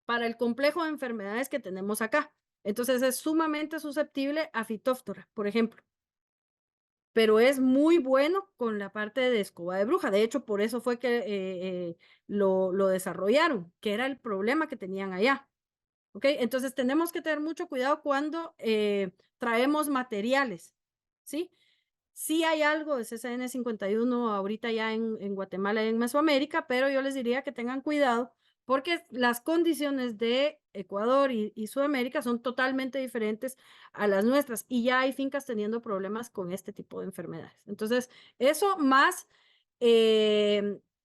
para el complejo de enfermedades que tenemos acá. Entonces, es sumamente susceptible a fitóftora, por ejemplo, pero es muy bueno con la parte de escoba de bruja. De hecho, por eso fue que lo desarrollaron, que era el problema que tenían allá. ¿Ok? Entonces tenemos que tener mucho cuidado cuando traemos materiales, ¿sí? Sí hay algo de CCN 51 ahorita ya en Guatemala y en Mesoamérica, pero yo les diría que tengan cuidado porque las condiciones de Ecuador y Sudamérica son totalmente diferentes a las nuestras y ya hay fincas teniendo problemas con este tipo de enfermedades. Entonces, eso más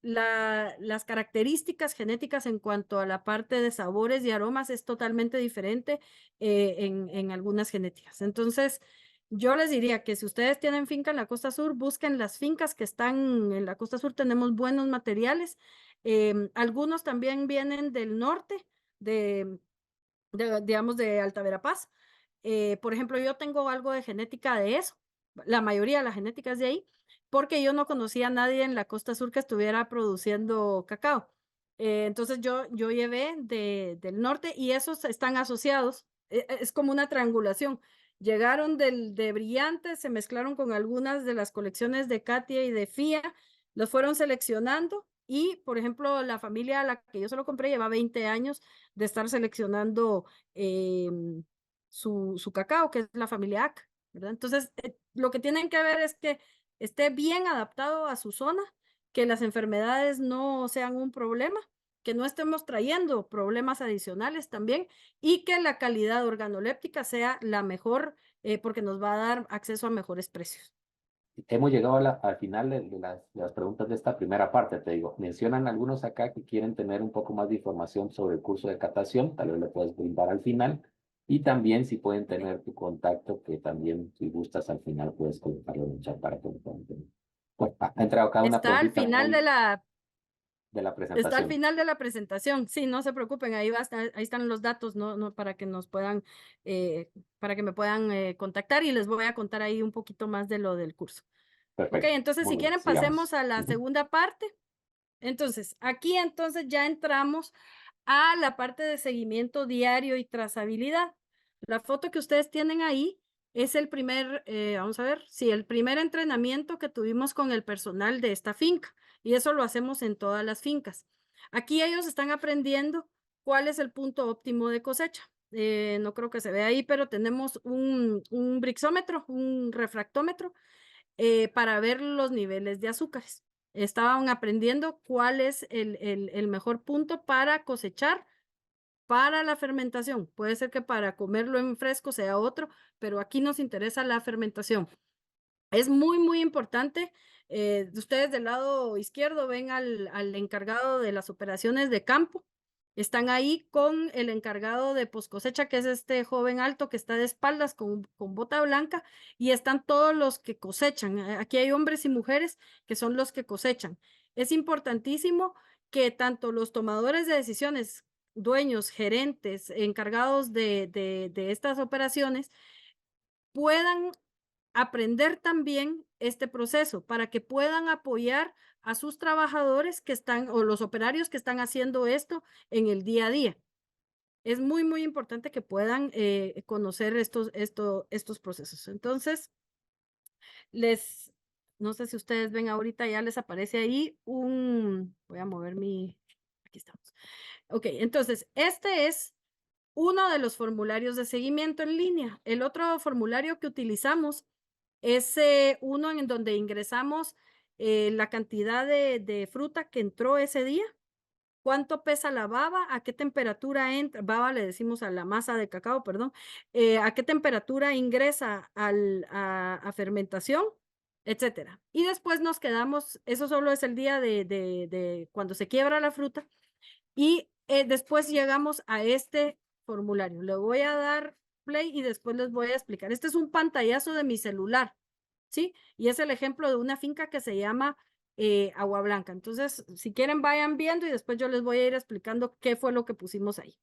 las características genéticas en cuanto a la parte de sabores y aromas es totalmente diferente en algunas genéticas. Entonces, yo les diría que si ustedes tienen finca en la costa sur, busquen las fincas que están en la costa sur, tenemos buenos materiales. Algunos también vienen del norte, de, digamos, de Alta Verapaz. Por ejemplo, yo tengo algo de genética de eso. La mayoría de la genética es de ahí, porque yo no conocía a nadie en la costa sur que estuviera produciendo cacao. Entonces yo llevé del norte y esos están asociados. Es como una triangulación. Llegaron de Brillante, se mezclaron con algunas de las colecciones de Katia y de Fia, los fueron seleccionando y, por ejemplo, la familia a la que yo se lo compré lleva 20 años de estar seleccionando su cacao, que es la familia AC, ¿verdad? Entonces, lo que tienen que ver es que esté bien adaptado a su zona, que las enfermedades no sean un problema, que no estemos trayendo problemas adicionales también y que la calidad organoléptica sea la mejor porque nos va a dar acceso a mejores precios. Hemos llegado al final de las preguntas de esta primera parte, te digo. Mencionan algunos acá que quieren tener un poco más de información sobre el curso de catación, tal vez le puedes brindar al final. Y también si pueden tener tu contacto, que también si gustas al final puedes colocarlo en el chat para que lo puedan tener. Bueno, ha entrado acá una Está al preguntita final de muy la de la Está al presentación. final de la presentación. Sí, no se preocupen, ahí va a estar, ahí están los datos, ¿no? Para que nos puedan, para que me puedan contactar y les voy a contar ahí un poquito más de lo del curso. Ok, Perfecto, entonces muy si bien, quieren pasemos sigamos. a la Ujú. segunda parte. Entonces, aquí entonces ya entramos a la parte de seguimiento diario y trazabilidad. La foto que ustedes tienen ahí es el primer, vamos a ver, sí, el primer entrenamiento que tuvimos con el personal de esta finca y eso lo hacemos en todas las fincas. Aquí ellos están aprendiendo cuál es el punto óptimo de cosecha. No creo que se vea ahí, pero tenemos un brixómetro, un refractómetro para ver los niveles de azúcares. Estaban aprendiendo cuál es el mejor punto para cosechar para la fermentación. Puede ser que para comerlo en fresco sea otro, pero aquí nos interesa la fermentación. Es muy, muy importante. Ustedes del lado izquierdo ven al encargado de las operaciones de campo. Están ahí con el encargado de poscosecha, que es este joven alto que está de espaldas con bota blanca, y están todos los que cosechan. Aquí hay hombres y mujeres que son los que cosechan. Es importantísimo que tanto los tomadores de decisiones, dueños, gerentes, encargados de estas operaciones, puedan aprender también este proceso para que puedan apoyar a sus trabajadores que están o los operarios que están haciendo esto en el día a día. Es muy, muy importante que puedan conocer estos procesos. Entonces, les, no sé si ustedes ven ahorita, ya les aparece ahí voy a mover aquí estamos. Ok, entonces, este es uno de los formularios de seguimiento en línea. El otro formulario que utilizamos es uno en donde ingresamos la cantidad de fruta que entró ese día, cuánto pesa la baba, a qué temperatura entra, baba le decimos a la masa de cacao, perdón, a qué temperatura ingresa a fermentación, etcétera. Y después nos quedamos, eso solo es el día de cuando se quiebra la fruta, y después llegamos a este formulario. Le voy a dar play y después les voy a explicar. Este es un pantallazo de mi celular, ¿sí? Y es el ejemplo de una finca que se llama Agua Blanca. Entonces, si quieren, vayan viendo y después yo les voy a ir explicando qué fue lo que pusimos ahí.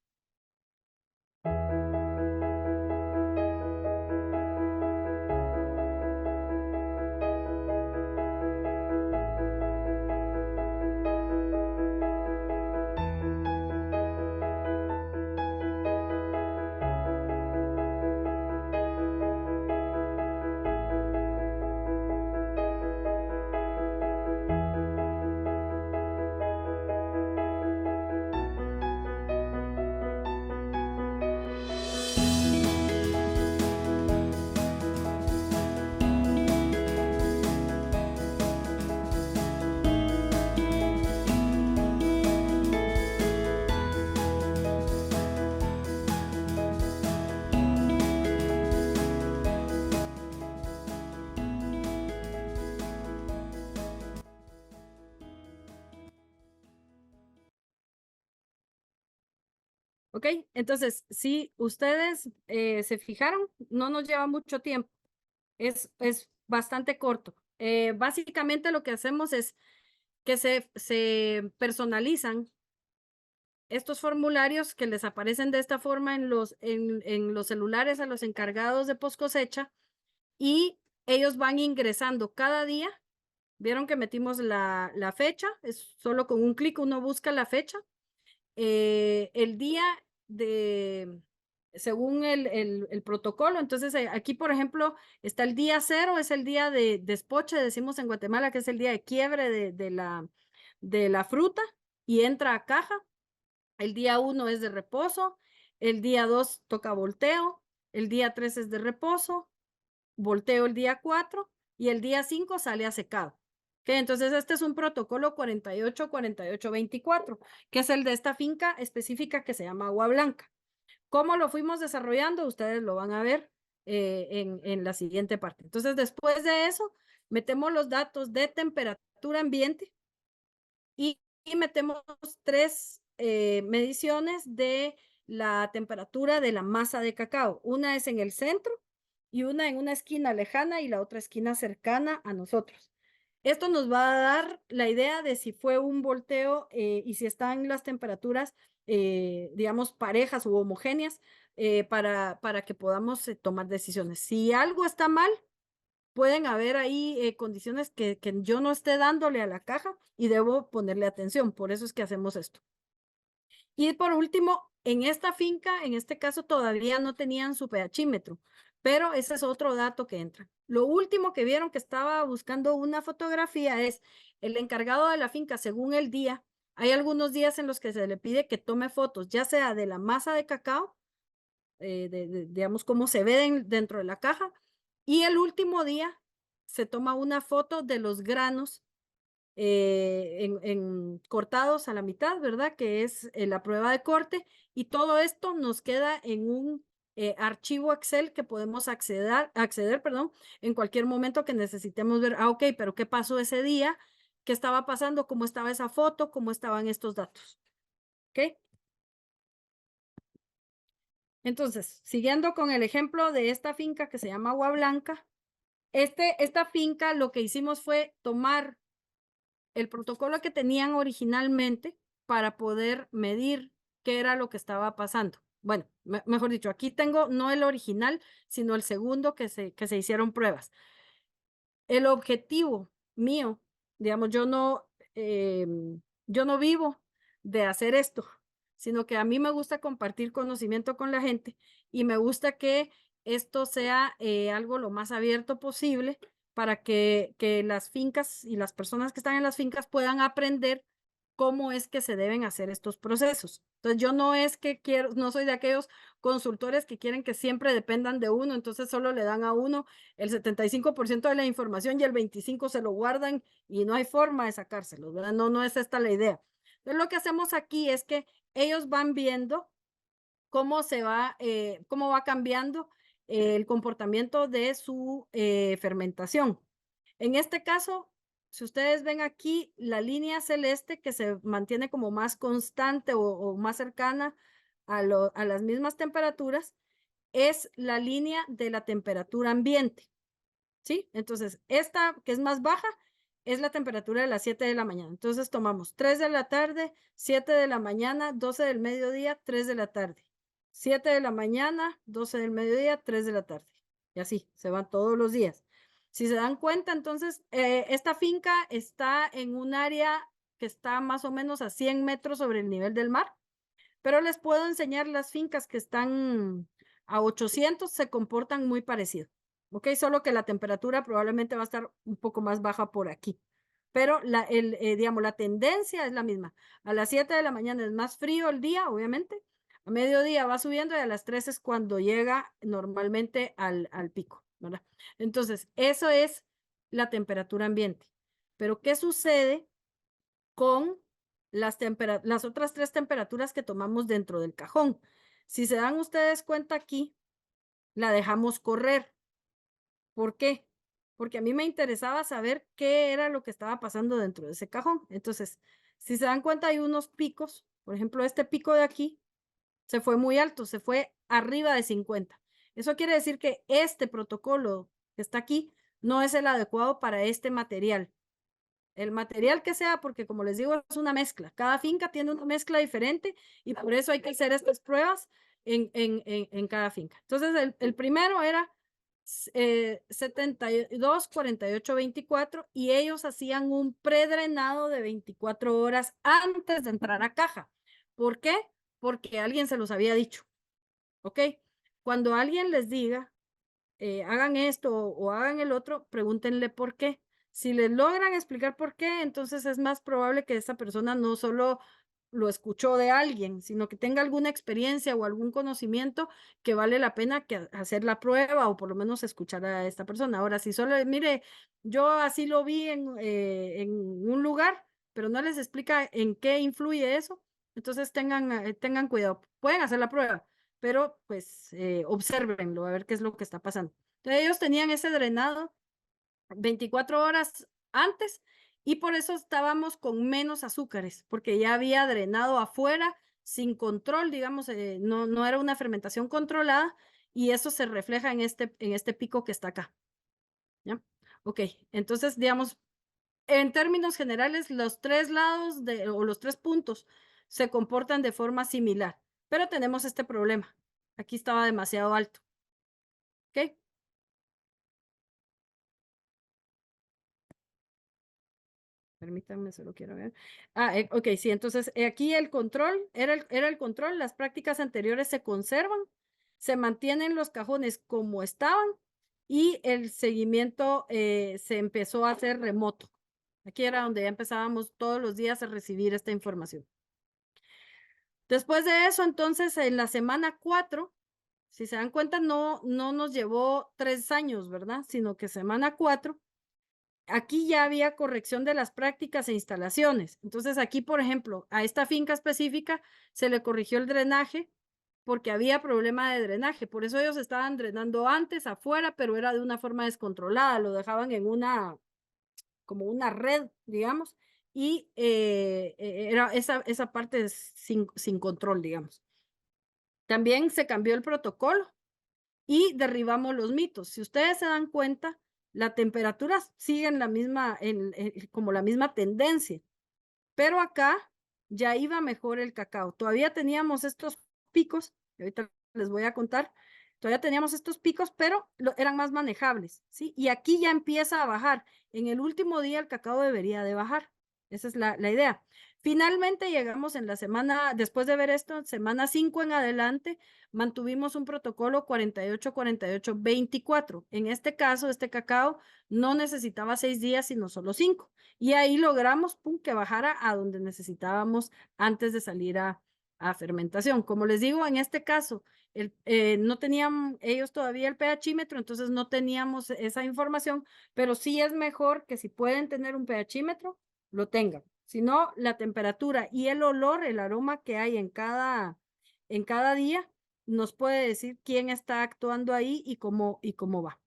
¿Ok? Entonces, si ustedes se fijaron, no nos lleva mucho tiempo. Es bastante corto. Básicamente lo que hacemos es que se personalizan estos formularios que les aparecen de esta forma en los celulares a los encargados de post cosecha y ellos van ingresando cada día. Vieron que metimos la fecha, es solo con un clic uno busca la fecha. El día de, según el protocolo, entonces aquí, por ejemplo, está el día 0, es el día de despoche, decimos en Guatemala que es el día de quiebre de la fruta y entra a caja. El día 1 es de reposo, el día 2 toca volteo, el día 3 es de reposo, volteo el día 4 y el día 5 sale a secado. ¿Okay? Entonces, este es un protocolo 48-48-24, que es el de esta finca específica que se llama Agua Blanca. ¿Cómo lo fuimos desarrollando? Ustedes lo van a ver en la siguiente parte. Entonces, después de eso, metemos los datos de temperatura ambiente y metemos 3 mediciones de la temperatura de la masa de cacao. Una es en el centro y una en una esquina lejana y la otra esquina cercana a nosotros. Esto nos va a dar la idea de si fue un volteo y si están las temperaturas, digamos, parejas u homogéneas para que podamos tomar decisiones. Si algo está mal, pueden haber ahí condiciones que yo no esté dándole a la caja y debo ponerle atención. Por eso es que hacemos esto. Y por último, en esta finca, en este caso, todavía no tenían su pHímetro, pero ese es otro dato que entra. Lo último que vieron que estaba buscando una fotografía es el encargado de la finca según el día. Hay algunos días en los que se le pide que tome fotos, ya sea de la masa de cacao, digamos, cómo se ve dentro de la caja, y el último día se toma una foto de los granos cortados a la mitad, ¿verdad? Que es la prueba de corte y todo esto nos queda en un archivo Excel que podemos acceder, perdón, en cualquier momento que necesitemos ver, ok, pero ¿qué pasó ese día? ¿Qué estaba pasando? ¿Cómo estaba esa foto? ¿Cómo estaban estos datos? ¿Ok? Entonces, siguiendo con el ejemplo de esta finca que se llama Agua Blanca, esta finca lo que hicimos fue tomar el protocolo que tenían originalmente para poder medir qué era lo que estaba pasando. Bueno, mejor dicho, aquí tengo no el original, sino el segundo que se hicieron pruebas. El objetivo mío, digamos, yo no vivo de hacer esto, sino que a mí me gusta compartir conocimiento con la gente y me gusta que esto sea algo lo más abierto posible para que las fincas y las personas que están en las fincas puedan aprender cómo es que se deben hacer estos procesos. Entonces, yo no es que quiero, no soy de aquellos consultores que quieren que siempre dependan de uno, entonces solo le dan a uno el 75% de la información y el 25% se lo guardan y no hay forma de sacárselo, ¿verdad? No, no es esta la idea. Entonces, lo que hacemos aquí es que ellos van viendo cómo va cambiando el comportamiento de su fermentación. En este caso, si ustedes ven aquí la línea celeste que se mantiene como más constante o más cercana a las mismas temperaturas, es la línea de la temperatura ambiente, ¿sí? Entonces, esta que es más baja es la temperatura de las 7 de la mañana. Entonces, tomamos 3 de la tarde, 7 de la mañana, 12 del mediodía, 3 de la tarde. 7 de la mañana, 12 del mediodía, 3 de la tarde. Y así, se van todos los días. Si se dan cuenta, entonces, esta finca está en un área que está más o menos a 100 metros sobre el nivel del mar, pero les puedo enseñar las fincas que están a 800, se comportan muy parecido, ¿ok? Solo que la temperatura probablemente va a estar un poco más baja por aquí, pero digamos, la tendencia es la misma. A las 7 de la mañana es más frío el día, obviamente, a mediodía va subiendo y a las 3 es cuando llega normalmente al pico, ¿verdad? Entonces, eso es la temperatura ambiente. Pero, ¿qué sucede con las otras 3 temperaturas que tomamos dentro del cajón? Si se dan ustedes cuenta aquí, la dejamos correr. ¿Por qué? Porque a mí me interesaba saber qué era lo que estaba pasando dentro de ese cajón. Entonces, si se dan cuenta, hay unos picos. Por ejemplo, este pico de aquí se fue muy alto, se fue arriba de 50. Eso quiere decir que este protocolo que está aquí no es el adecuado para este material. El material que sea, porque como les digo, es una mezcla. Cada finca tiene una mezcla diferente y por eso hay que hacer estas pruebas en cada finca. Entonces, el primero era 72, 48, 24 y ellos hacían un predrenado de 24 horas antes de entrar a caja. ¿Por qué? Porque alguien se los había dicho. ¿Ok? Cuando alguien les diga, hagan esto o hagan el otro, pregúntenle por qué. Si les logran explicar por qué, entonces es más probable que esa persona no solo lo escuchó de alguien, sino que tenga alguna experiencia o algún conocimiento que vale la pena que hacer la prueba o por lo menos escuchar a esta persona. Ahora, si solo, mire, yo así lo vi en un lugar, pero no les explica en qué influye eso, entonces tengan cuidado. Pueden hacer la prueba, pero pues obsérvenlo a ver qué es lo que está pasando. Entonces ellos tenían ese drenado 24 horas antes y por eso estábamos con menos azúcares, porque ya había drenado afuera sin control, digamos, no era una fermentación controlada y eso se refleja en este pico que está acá. ¿Ya? Ok, entonces, digamos, en términos generales, los 3 lados o los 3 puntos se comportan de forma similar, pero tenemos este problema. Aquí estaba demasiado alto. ¿Ok? Permítanme, solo quiero ver. Ok, sí, entonces aquí el control, era el control, las prácticas anteriores se conservan, se mantienen los cajones como estaban y el seguimiento se empezó a hacer remoto. Aquí era donde ya empezábamos todos los días a recibir esta información. Después de eso, entonces, en la semana 4, si se dan cuenta, no nos llevó 3 años, ¿verdad? Sino que semana 4 aquí ya había corrección de las prácticas e instalaciones. Entonces, aquí, por ejemplo, a esta finca específica se le corrigió el drenaje porque había problema de drenaje. Por eso ellos estaban drenando antes afuera, pero era de una forma descontrolada. Lo dejaban en como una red, digamos, y era esa parte sin control, digamos. También se cambió el protocolo y derribamos los mitos. Si ustedes se dan cuenta, la temperatura sigue en la misma, como la misma tendencia, pero acá ya iba mejor el cacao. Todavía teníamos estos picos, que ahorita les voy a contar, todavía teníamos estos picos, pero eran más manejables, ¿sí? Y aquí ya empieza a bajar. En el último día el cacao debería de bajar. Esa es la idea. Finalmente llegamos en la semana, después de ver esto, semana 5 en adelante, mantuvimos un protocolo 48-48-24. En este caso, este cacao no necesitaba 6 días, sino solo 5. Y ahí logramos pum, que bajara a donde necesitábamos antes de salir a fermentación. Como les digo, en este caso, no tenían ellos todavía el pHímetro, entonces no teníamos esa información, pero sí es mejor que si pueden tener un pHímetro, lo tengan. Si no, la temperatura y el olor, el aroma que hay en cada día, nos puede decir quién está actuando ahí y cómo va.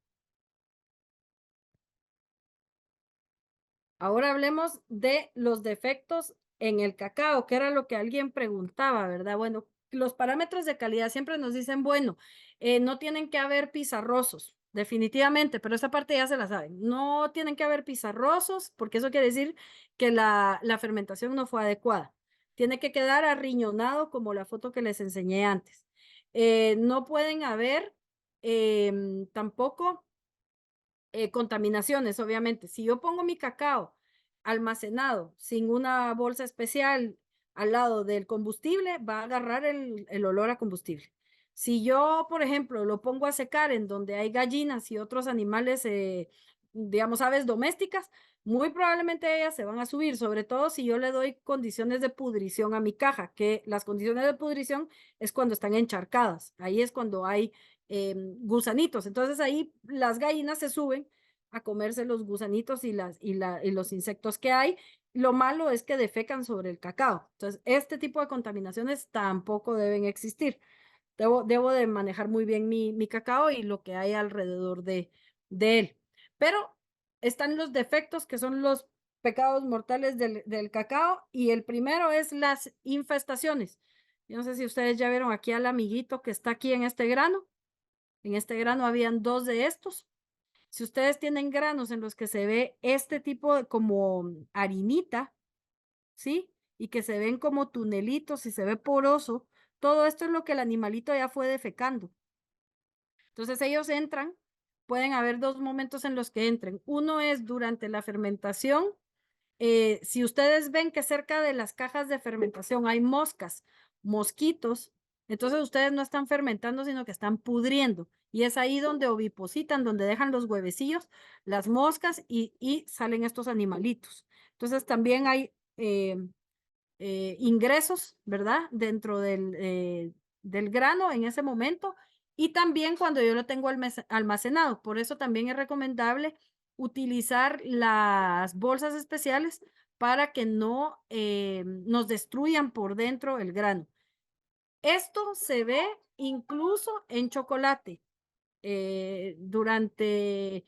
Ahora hablemos de los defectos en el cacao, que era lo que alguien preguntaba, ¿verdad? Bueno, los parámetros de calidad siempre nos dicen, bueno, no tienen que haber pizarrosos, definitivamente, pero esa parte ya se la saben. No tienen que haber pizarrosos, porque eso quiere decir que la fermentación no fue adecuada. Tiene que quedar arriñonado como la foto que les enseñé antes. No pueden haber tampoco contaminaciones, obviamente. Si yo pongo mi cacao almacenado sin una bolsa especial al lado del combustible, va a agarrar el olor a combustible. Si yo, por ejemplo, lo pongo a secar en donde hay gallinas y otros animales, digamos, aves domésticas, muy probablemente ellas se van a subir, sobre todo si yo le doy condiciones de pudrición a mi caja, que las condiciones de pudrición es cuando están encharcadas. Ahí es cuando hay gusanitos. Entonces ahí las gallinas se suben a comerse los gusanitos y los insectos que hay. Lo malo es que defecan sobre el cacao. Entonces, este tipo de contaminaciones tampoco deben existir. Debo de manejar muy bien mi cacao y lo que hay alrededor de él. Pero están los defectos que son los pecados mortales del cacao y el primero es las infestaciones. Yo no sé si ustedes ya vieron aquí al amiguito que está aquí en este grano. En este grano habían 2 de estos. Si ustedes tienen granos en los que se ve este tipo de como harinita, ¿sí? Y que se ven como tunelitos y se ve poroso, todo esto es lo que el animalito ya fue defecando. Entonces ellos entran, pueden haber 2 momentos en los que entren. Uno es durante la fermentación. Si ustedes ven que cerca de las cajas de fermentación hay moscas, mosquitos, entonces ustedes no están fermentando, sino que están pudriendo. Y es ahí donde ovipositan, donde dejan los huevecillos, las moscas y salen estos animalitos. Entonces también hay ingresos, ¿verdad? Dentro del grano en ese momento y también cuando yo lo tengo almacenado. Por eso también es recomendable utilizar las bolsas especiales para que no nos destruyan por dentro el grano. Esto se ve incluso en chocolate. Durante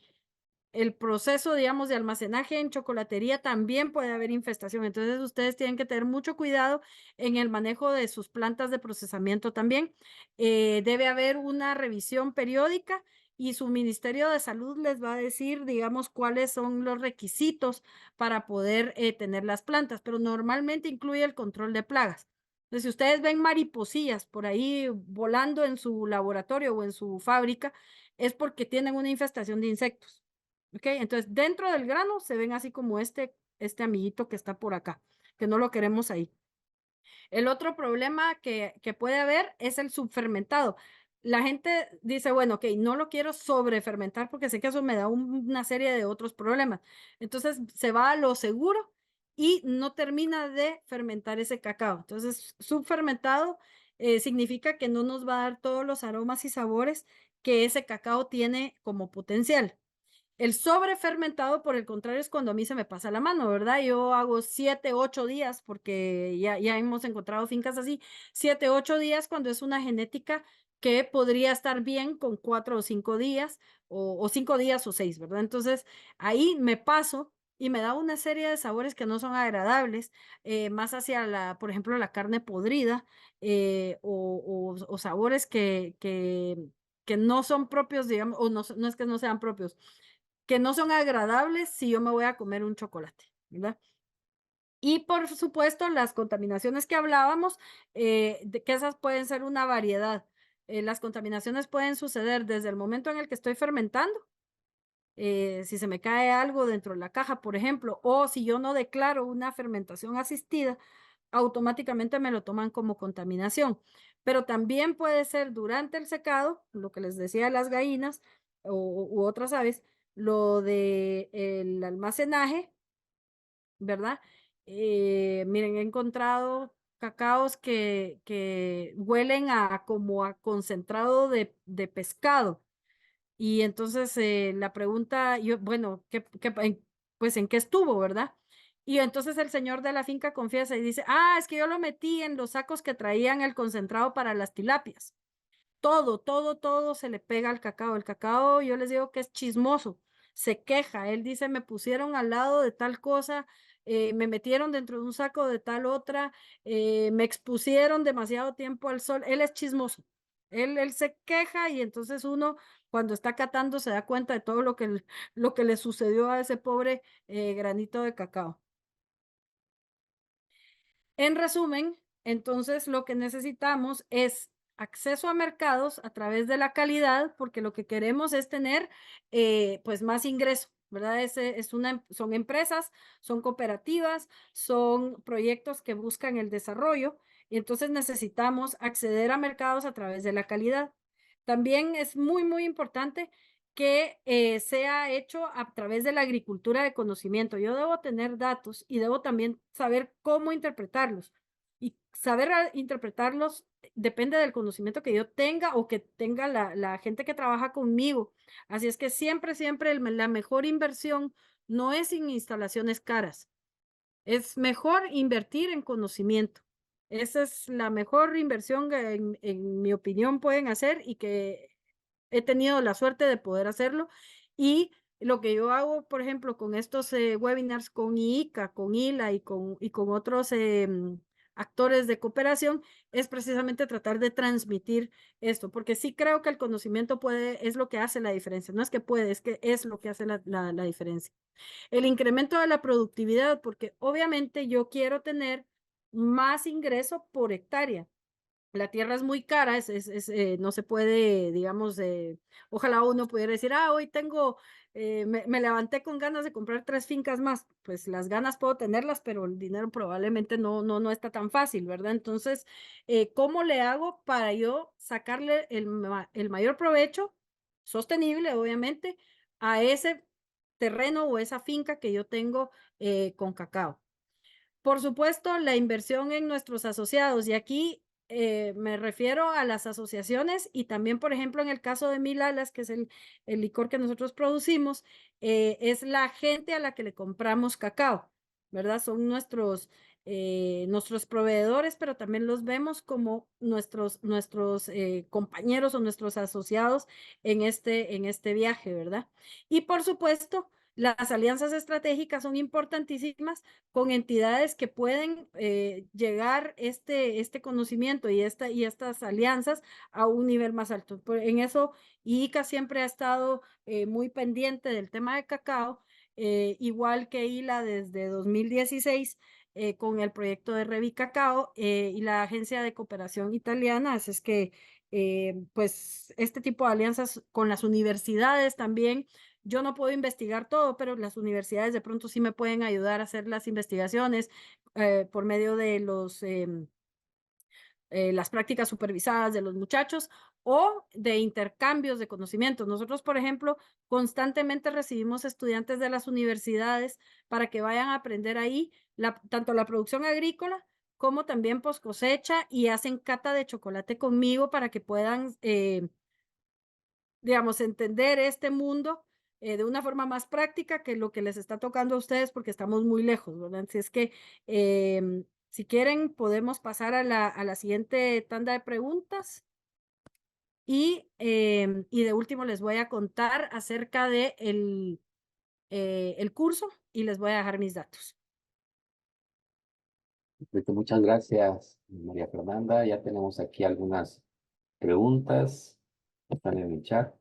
el proceso, digamos, de almacenaje en chocolatería también puede haber infestación. Entonces, ustedes tienen que tener mucho cuidado en el manejo de sus plantas de procesamiento también. Debe haber una revisión periódica y su Ministerio de Salud les va a decir, digamos, cuáles son los requisitos para poder tener las plantas, pero normalmente incluye el control de plagas. Entonces, si ustedes ven mariposillas por ahí volando en su laboratorio o en su fábrica, es porque tienen una infestación de insectos. ¿Ok? Entonces, dentro del grano se ven así como este amiguito que está por acá, que no lo queremos ahí. El otro problema que puede haber es el subfermentado. La gente dice, bueno, ok, no lo quiero sobrefermentar porque sé que eso me da una serie de otros problemas. Entonces, se va a lo seguro y no termina de fermentar ese cacao. Entonces, subfermentado significa que no nos va a dar todos los aromas y sabores que ese cacao tiene como potencial. El sobrefermentado, por el contrario, es cuando a mí se me pasa la mano, ¿verdad? Yo hago 7, 8 días, porque ya hemos encontrado fincas así, 7, 8 días cuando es una genética que podría estar bien con 4 o 5 días, o 5 días o 6, ¿verdad? Entonces, ahí me paso y me da una serie de sabores que no son agradables, más hacia la, por ejemplo, la carne podrida, o sabores que no son propios, digamos, o no, no es que no sean propios, que no son agradables si yo me voy a comer un chocolate, ¿verdad? Y por supuesto, las contaminaciones que hablábamos, que esas pueden ser una variedad. Las contaminaciones pueden suceder desde el momento en el que estoy fermentando, si se me cae algo dentro de la caja, por ejemplo, o si yo no declaro una fermentación asistida, automáticamente me lo toman como contaminación. Pero también puede ser durante el secado, lo que les decía de las gallinas u otras aves, lo de el almacenaje, ¿verdad? Miren, he encontrado cacaos que huelen a como a concentrado de pescado. Y entonces, la pregunta, yo, bueno, pues, ¿en qué estuvo, verdad? Y entonces el señor de la finca confiesa y dice: "Ah, es que yo lo metí en los sacos que traían el concentrado para las tilapias". Todo, todo, todo se le pega al cacao. El cacao, yo les digo que es chismoso, se queja. Él dice: "Me pusieron al lado de tal cosa, me metieron dentro de un saco de tal otra, me expusieron demasiado tiempo al sol". Él es chismoso. Él se queja y entonces uno, cuando está catando, se da cuenta de todo lo que le sucedió a ese pobre, granito de cacao. En resumen, entonces lo que necesitamos es acceso a mercados a través de la calidad, porque lo que queremos es tener pues más ingreso, ¿verdad? Son empresas, son cooperativas, son proyectos que buscan el desarrollo y entonces necesitamos acceder a mercados a través de la calidad. También es muy, muy importante que sea hecho a través de la agricultura de conocimiento. Yo debo tener datos y debo también saber cómo interpretarlos. Y saber interpretarlos depende del conocimiento que yo tenga o que tenga la gente que trabaja conmigo. Así es que siempre, siempre la mejor inversión no es en instalaciones caras. Es mejor invertir en conocimiento. Esa es la mejor inversión que en mi opinión pueden hacer y que he tenido la suerte de poder hacerlo. Y lo que yo hago, por ejemplo, con estos webinars con IICA, con ILA y con otros actores de cooperación, es precisamente tratar de transmitir esto, porque sí creo que el conocimiento es lo que hace la diferencia. No es que puede, es que es lo que hace la diferencia. El incremento de la productividad, porque obviamente yo quiero tener más ingreso por hectárea. La tierra es muy cara, no se puede, digamos, ojalá uno pudiera decir, hoy tengo, me levanté con ganas de comprar 3 fincas más. Pues las ganas puedo tenerlas, pero el dinero probablemente no está tan fácil, ¿verdad? Entonces, ¿cómo le hago para yo sacarle el mayor provecho, sostenible, obviamente, a ese terreno o esa finca que yo tengo con cacao? Por supuesto, la inversión en nuestros asociados, y aquí me refiero a las asociaciones y también, por ejemplo, en el caso de Mil Alas, que es el licor que nosotros producimos, es la gente a la que le compramos cacao, ¿verdad? Son nuestros proveedores, pero también los vemos como nuestros compañeros o nuestros asociados en este viaje, ¿verdad? Y por supuesto, las alianzas estratégicas son importantísimas con entidades que pueden llegar este conocimiento y estas alianzas a un nivel más alto. En eso, IICA siempre ha estado muy pendiente del tema de cacao, igual que ILA desde 2016 con el proyecto de Revi Cacao y la Agencia de Cooperación Italiana. Así es que, pues, este tipo de alianzas con las universidades también yo no puedo investigar todo, pero las universidades de pronto sí me pueden ayudar a hacer las investigaciones por medio de las prácticas supervisadas de los muchachos o de intercambios de conocimientos. Nosotros, por ejemplo, constantemente recibimos estudiantes de las universidades para que vayan a aprender ahí tanto la producción agrícola como también post cosecha y hacen cata de chocolate conmigo para que puedan digamos, entender este mundo de una forma más práctica que lo que les está tocando a ustedes porque estamos muy lejos, ¿verdad? Así es que, si quieren, podemos pasar a la siguiente tanda de preguntas y de último les voy a contar acerca de el curso y les voy a dejar mis datos. Perfecto, muchas gracias, María Fernanda. Ya tenemos aquí algunas preguntas que están en el chat.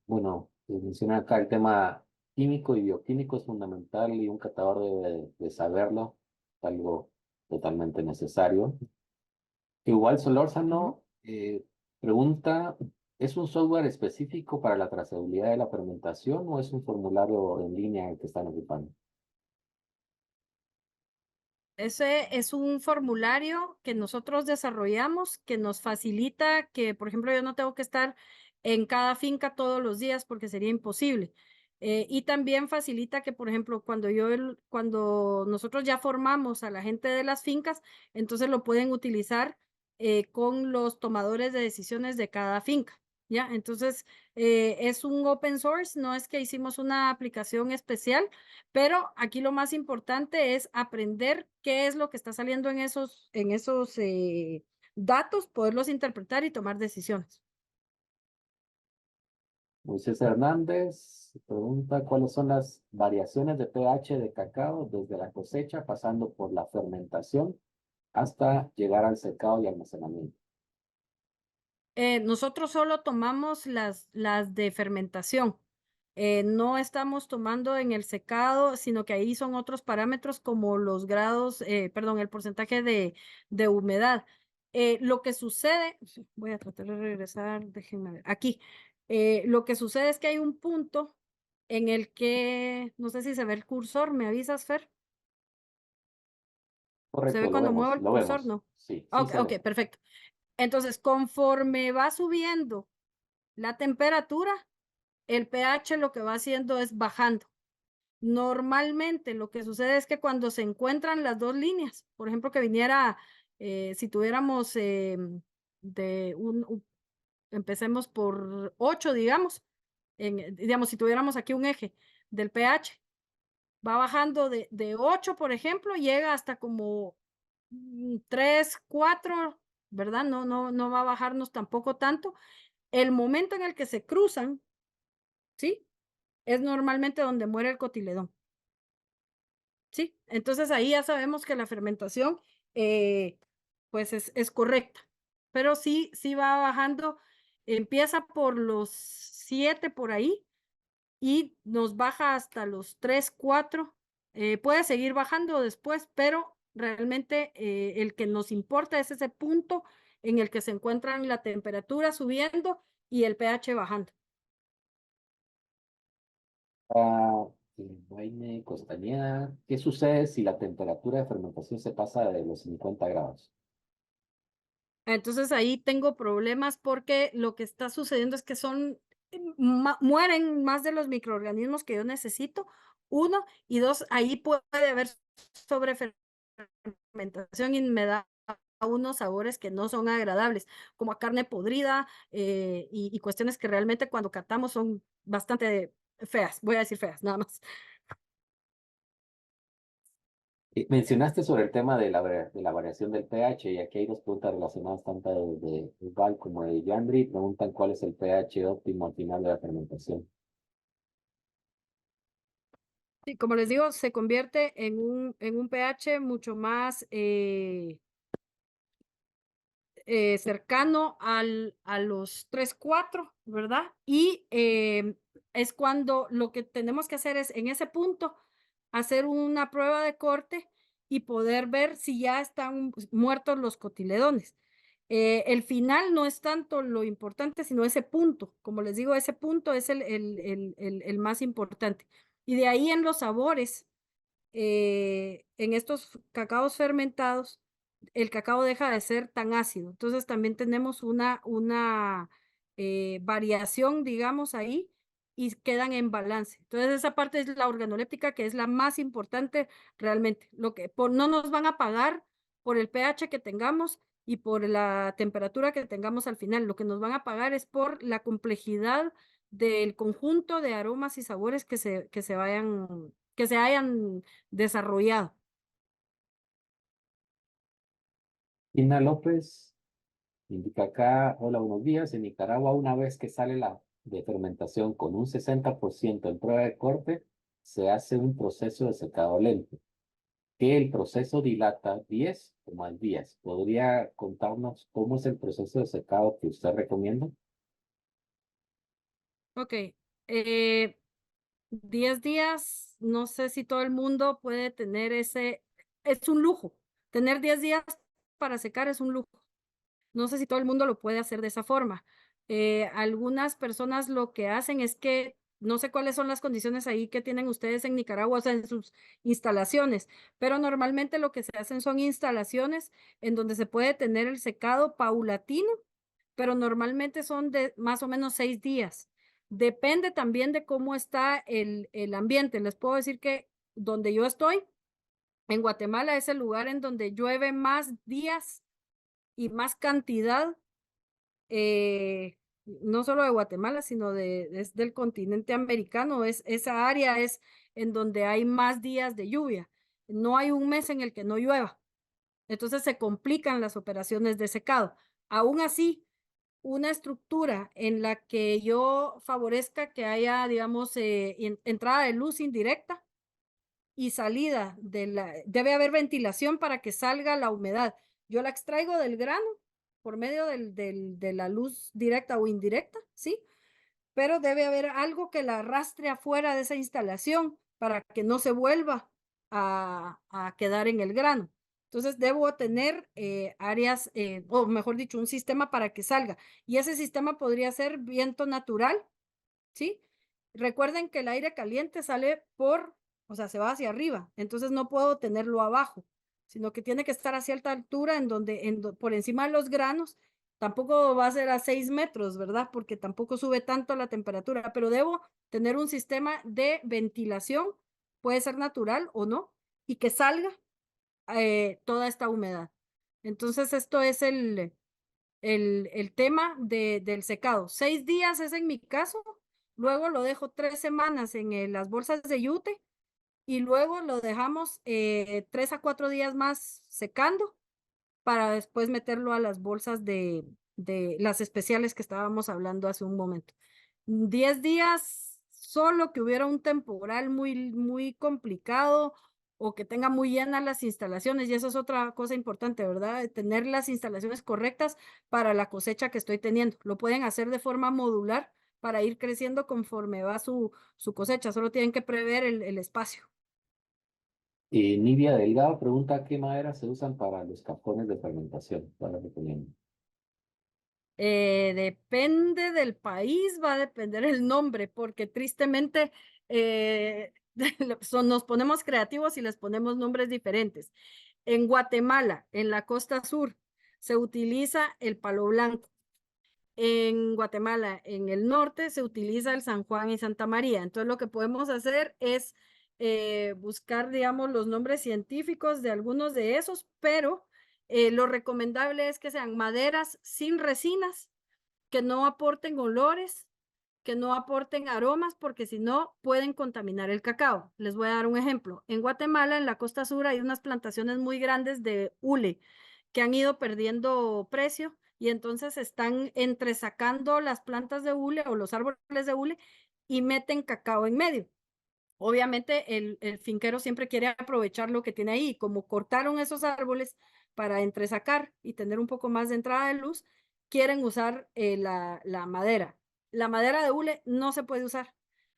Bueno, menciona acá el tema químico y bioquímico es fundamental y un catador debe de saberlo, es algo totalmente necesario. Igual Solórzano pregunta, ¿es un software específico para la trazabilidad de la fermentación o es un formulario en línea el que están ocupando? Ese es un formulario que nosotros desarrollamos que nos facilita que, por ejemplo, yo no tengo que estar en cada finca todos los días porque sería imposible. Y también facilita que, por ejemplo, cuando nosotros ya formamos a la gente de las fincas, entonces lo pueden utilizar con los tomadores de decisiones de cada finca. ¿Ya? Entonces, es un open source, no es que hicimos una aplicación especial, pero aquí lo más importante es aprender qué es lo que está saliendo en esos datos, poderlos interpretar y tomar decisiones. Moisés Hernández pregunta cuáles son las variaciones de pH de cacao desde la cosecha, pasando por la fermentación hasta llegar al secado y almacenamiento. Nosotros solo tomamos las de fermentación. No estamos tomando en el secado, sino que ahí son otros parámetros como los grados, perdón, el porcentaje de humedad. Lo que sucede, voy a tratar de regresar, déjenme ver, aquí. Lo que sucede es que hay un punto en el que, no sé si se ve el cursor, ¿me avisas, Fer? ¿Se Correcto, ve cuando muevo el lo cursor? vemos. No. Sí, sí Ok, se ok, ve. perfecto. Entonces, conforme va subiendo la temperatura, el pH lo que va haciendo es bajando. Normalmente lo que sucede es que cuando se encuentran las dos líneas, por ejemplo, que viniera, si tuviéramos empecemos por 8, digamos, digamos, si tuviéramos aquí un eje del pH, va bajando de 8, por ejemplo, llega hasta como 3, 4, ¿verdad? No va a bajarnos tampoco tanto. El momento en el que se cruzan, ¿sí? Es normalmente donde muere el cotiledón. Sí, entonces ahí ya sabemos que la fermentación, pues es correcta, pero sí va bajando, empieza por los 7 por ahí y nos baja hasta los 3 4 puede seguir bajando después, pero realmente el que nos importa es ese punto en el que se encuentran la temperatura subiendo y el pH bajando. Ah, Jaime Costañeda, ¿qué sucede si la temperatura de fermentación se pasa de los 50 grados? Entonces ahí tengo problemas porque lo que está sucediendo es que mueren más de los microorganismos que yo necesito, uno, y dos, ahí puede haber sobrefermentación y me da unos sabores que no son agradables, como a carne podrida y cuestiones que realmente cuando catamos son bastante feas, voy a decir feas, nada más. Mencionaste sobre el tema de de la variación del pH y aquí hay dos preguntas relacionadas tanto de Val como de Yandri. Preguntan cuál es el pH óptimo al final de la fermentación. Sí, como les digo, se convierte en un pH mucho más cercano a los 3 4, ¿verdad? Y es cuando lo que tenemos que hacer es en ese punto hacer una prueba de corte y poder ver si ya están muertos los cotiledones. El final no es tanto lo importante, sino ese punto. Como les digo, ese punto es el más importante. Y de ahí en los sabores, en estos cacaos fermentados, el cacao deja de ser tan ácido. Entonces también tenemos una variación, digamos, ahí y quedan en balance. Entonces esa parte es la organoléptica que es la más importante realmente. No nos van a pagar por el pH que tengamos y por la temperatura que tengamos al final. Lo que nos van a pagar es por la complejidad del conjunto de aromas y sabores que se hayan desarrollado. Ina López indica acá, hola, buenos días. En Nicaragua, una vez que sale la de fermentación con un 60% en prueba de corte, se hace un proceso de secado lento, que el proceso dilata 10 o más días. ¿Podría contarnos cómo es el proceso de secado que usted recomienda? Ok. 10 días, no sé si todo el mundo puede tener es un lujo. Tener 10 días para secar es un lujo. No sé si todo el mundo lo puede hacer de esa forma. Algunas personas lo que hacen es que no sé cuáles son las condiciones ahí que tienen ustedes en Nicaragua, o sea, en sus instalaciones, pero normalmente lo que se hacen son instalaciones en donde se puede tener el secado paulatino, pero normalmente son de más o menos 6 días. Depende también de cómo está el ambiente. Les puedo decir que donde yo estoy, en Guatemala, es el lugar en donde llueve más días y más cantidad, no solo de Guatemala, sino es del continente americano. Esa área es en donde hay más días de lluvia. No hay un mes en el que no llueva. Entonces se complican las operaciones de secado. Aún así, una estructura en la que yo favorezca que haya, digamos, entrada de luz indirecta y salida debe haber ventilación para que salga la humedad. Yo la extraigo del grano por medio de la luz directa o indirecta, ¿sí? Pero debe haber algo que la arrastre afuera de esa instalación para que no se vuelva a quedar en el grano. Entonces debo tener áreas, o mejor dicho, un sistema para que salga. Y ese sistema podría ser viento natural, ¿sí? Recuerden que el aire caliente sale o sea, se va hacia arriba, entonces no puedo tenerlo abajo, sino que tiene que estar a cierta altura por encima de los granos. Tampoco va a ser a 6 metros, ¿verdad? Porque tampoco sube tanto la temperatura, pero debo tener un sistema de ventilación, puede ser natural o no, y que salga toda esta humedad. Entonces, esto es el tema del secado. 6 días es en mi caso, luego lo dejo 3 semanas en las bolsas de yute y luego lo dejamos 3 a 4 días más secando para después meterlo a las bolsas de las especiales que estábamos hablando hace un momento. 10 días, solo que hubiera un temporal muy, muy complicado o que tenga muy llenas las instalaciones, y eso es otra cosa importante, ¿verdad? Tener las instalaciones correctas para la cosecha que estoy teniendo. Lo pueden hacer de forma modular para ir creciendo conforme va su cosecha, solo tienen que prever el espacio. Nidia Delgado pregunta qué maderas se usan para los cajones de fermentación. ¿Cuál es recomiendo? Depende del país, va a depender el nombre, porque tristemente nos ponemos creativos y les ponemos nombres diferentes. En Guatemala, en la costa sur, se utiliza el palo blanco. En Guatemala, en el norte, se utiliza el San Juan y Santa María. Entonces, lo que podemos hacer es buscar, digamos, los nombres científicos de algunos de esos, pero lo recomendable es que sean maderas sin resinas, que no aporten olores, que no aporten aromas, porque si no pueden contaminar el cacao. Les voy a dar un ejemplo. En Guatemala, en la costa sur, hay unas plantaciones muy grandes de hule que han ido perdiendo precio y entonces están entresacando las plantas de hule o los árboles de hule y meten cacao en medio. Obviamente el finquero siempre quiere aprovechar lo que tiene ahí. Como cortaron esos árboles para entresacar y tener un poco más de entrada de luz, quieren usar la madera. La madera de hule no se puede usar.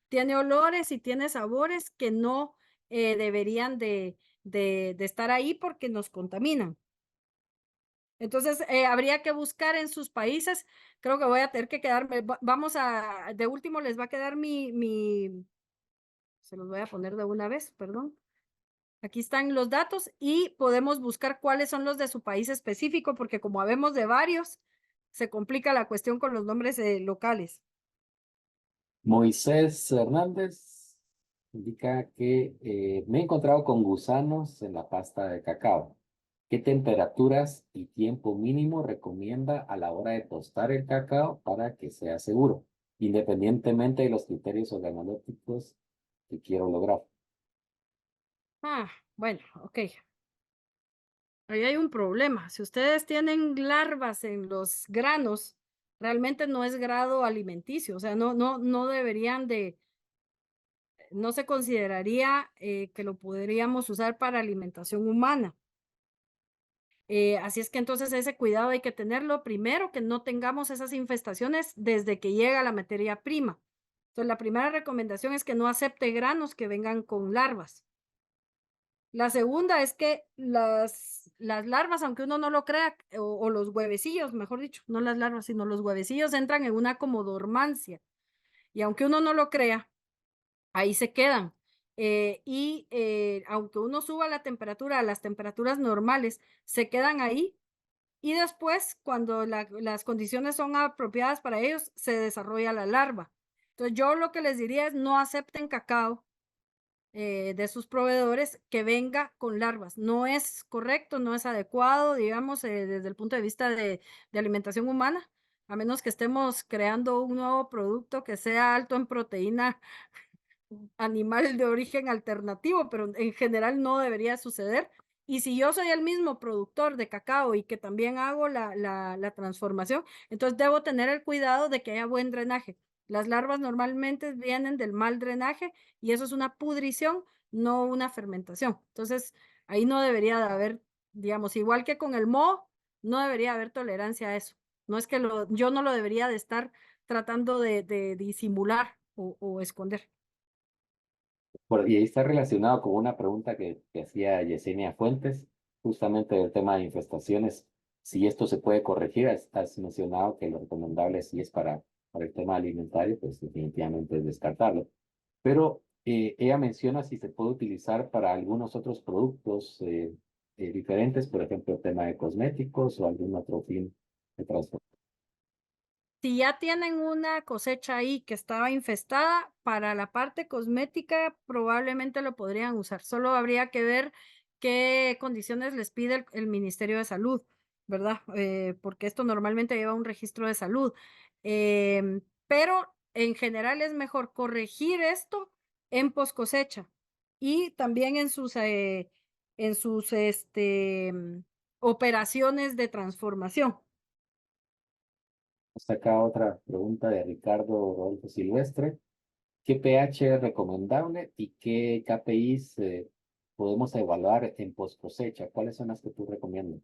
Tiene olores y tiene sabores que no deberían de estar ahí porque nos contaminan. Entonces, habría que buscar en sus países. Creo que voy a tener que quedarme. De último les va a quedar se los voy a poner de una vez, perdón. Aquí están los datos y podemos buscar cuáles son los de su país específico, porque como habemos de varios, se complica la cuestión con los nombres locales. Moisés Hernández indica que me he encontrado con gusanos en la pasta de cacao. ¿Qué temperaturas y tiempo mínimo recomienda a la hora de tostar el cacao para que sea seguro, independientemente de los criterios organolépticos que quiero lograr? Bueno, ok. Ahí hay un problema. Si ustedes tienen larvas en los granos, realmente no es grado alimenticio, o sea, no deberían no se consideraría que lo podríamos usar para alimentación humana. Así es que entonces ese cuidado hay que tenerlo primero, que no tengamos esas infestaciones desde que llega la materia prima. Entonces, la primera recomendación es que no acepte granos que vengan con larvas. La segunda es que las larvas, aunque uno no lo crea, o los huevecillos, mejor dicho, no las larvas, sino los huevecillos entran en una como dormancia. Y aunque uno no lo crea, ahí se quedan. Aunque uno suba la temperatura a las temperaturas normales, se quedan ahí y después, cuando las condiciones son apropiadas para ellos, se desarrolla la larva. Entonces, yo lo que les diría es no acepten cacao de sus proveedores que venga con larvas. No es correcto, no es adecuado, digamos, desde el punto de vista de alimentación humana, a menos que estemos creando un nuevo producto que sea alto en proteína animal de origen alternativo, pero en general no debería suceder. Y si yo soy el mismo productor de cacao y que también hago la transformación, entonces debo tener el cuidado de que haya buen drenaje. Las larvas normalmente vienen del mal drenaje y eso es una pudrición, no una fermentación. Entonces, ahí no debería de haber, digamos, igual que con el moho, no debería haber tolerancia a eso. No es que yo no lo debería de estar tratando de disimular o esconder. Y ahí está relacionado con una pregunta que hacía Yesenia Fuentes, justamente del tema de infestaciones. Si esto se puede corregir, has mencionado que lo recomendable si es para el tema alimentario, pues definitivamente es descartarlo. Pero ella menciona si se puede utilizar para algunos otros productos diferentes, por ejemplo, el tema de cosméticos o algún otro fin de transporte. Si ya tienen una cosecha ahí que estaba infestada, para la parte cosmética probablemente lo podrían usar. Solo habría que ver qué condiciones les pide el Ministerio de Salud, ¿verdad? Porque esto normalmente lleva un registro de salud. Pero en general es mejor corregir esto en post cosecha y también en sus operaciones de transformación. Hasta acá otra pregunta de Ricardo Rodolfo Silvestre. ¿Qué pH es recomendable y qué KPIs podemos evaluar en post cosecha? ¿Cuáles son las que tú recomiendas?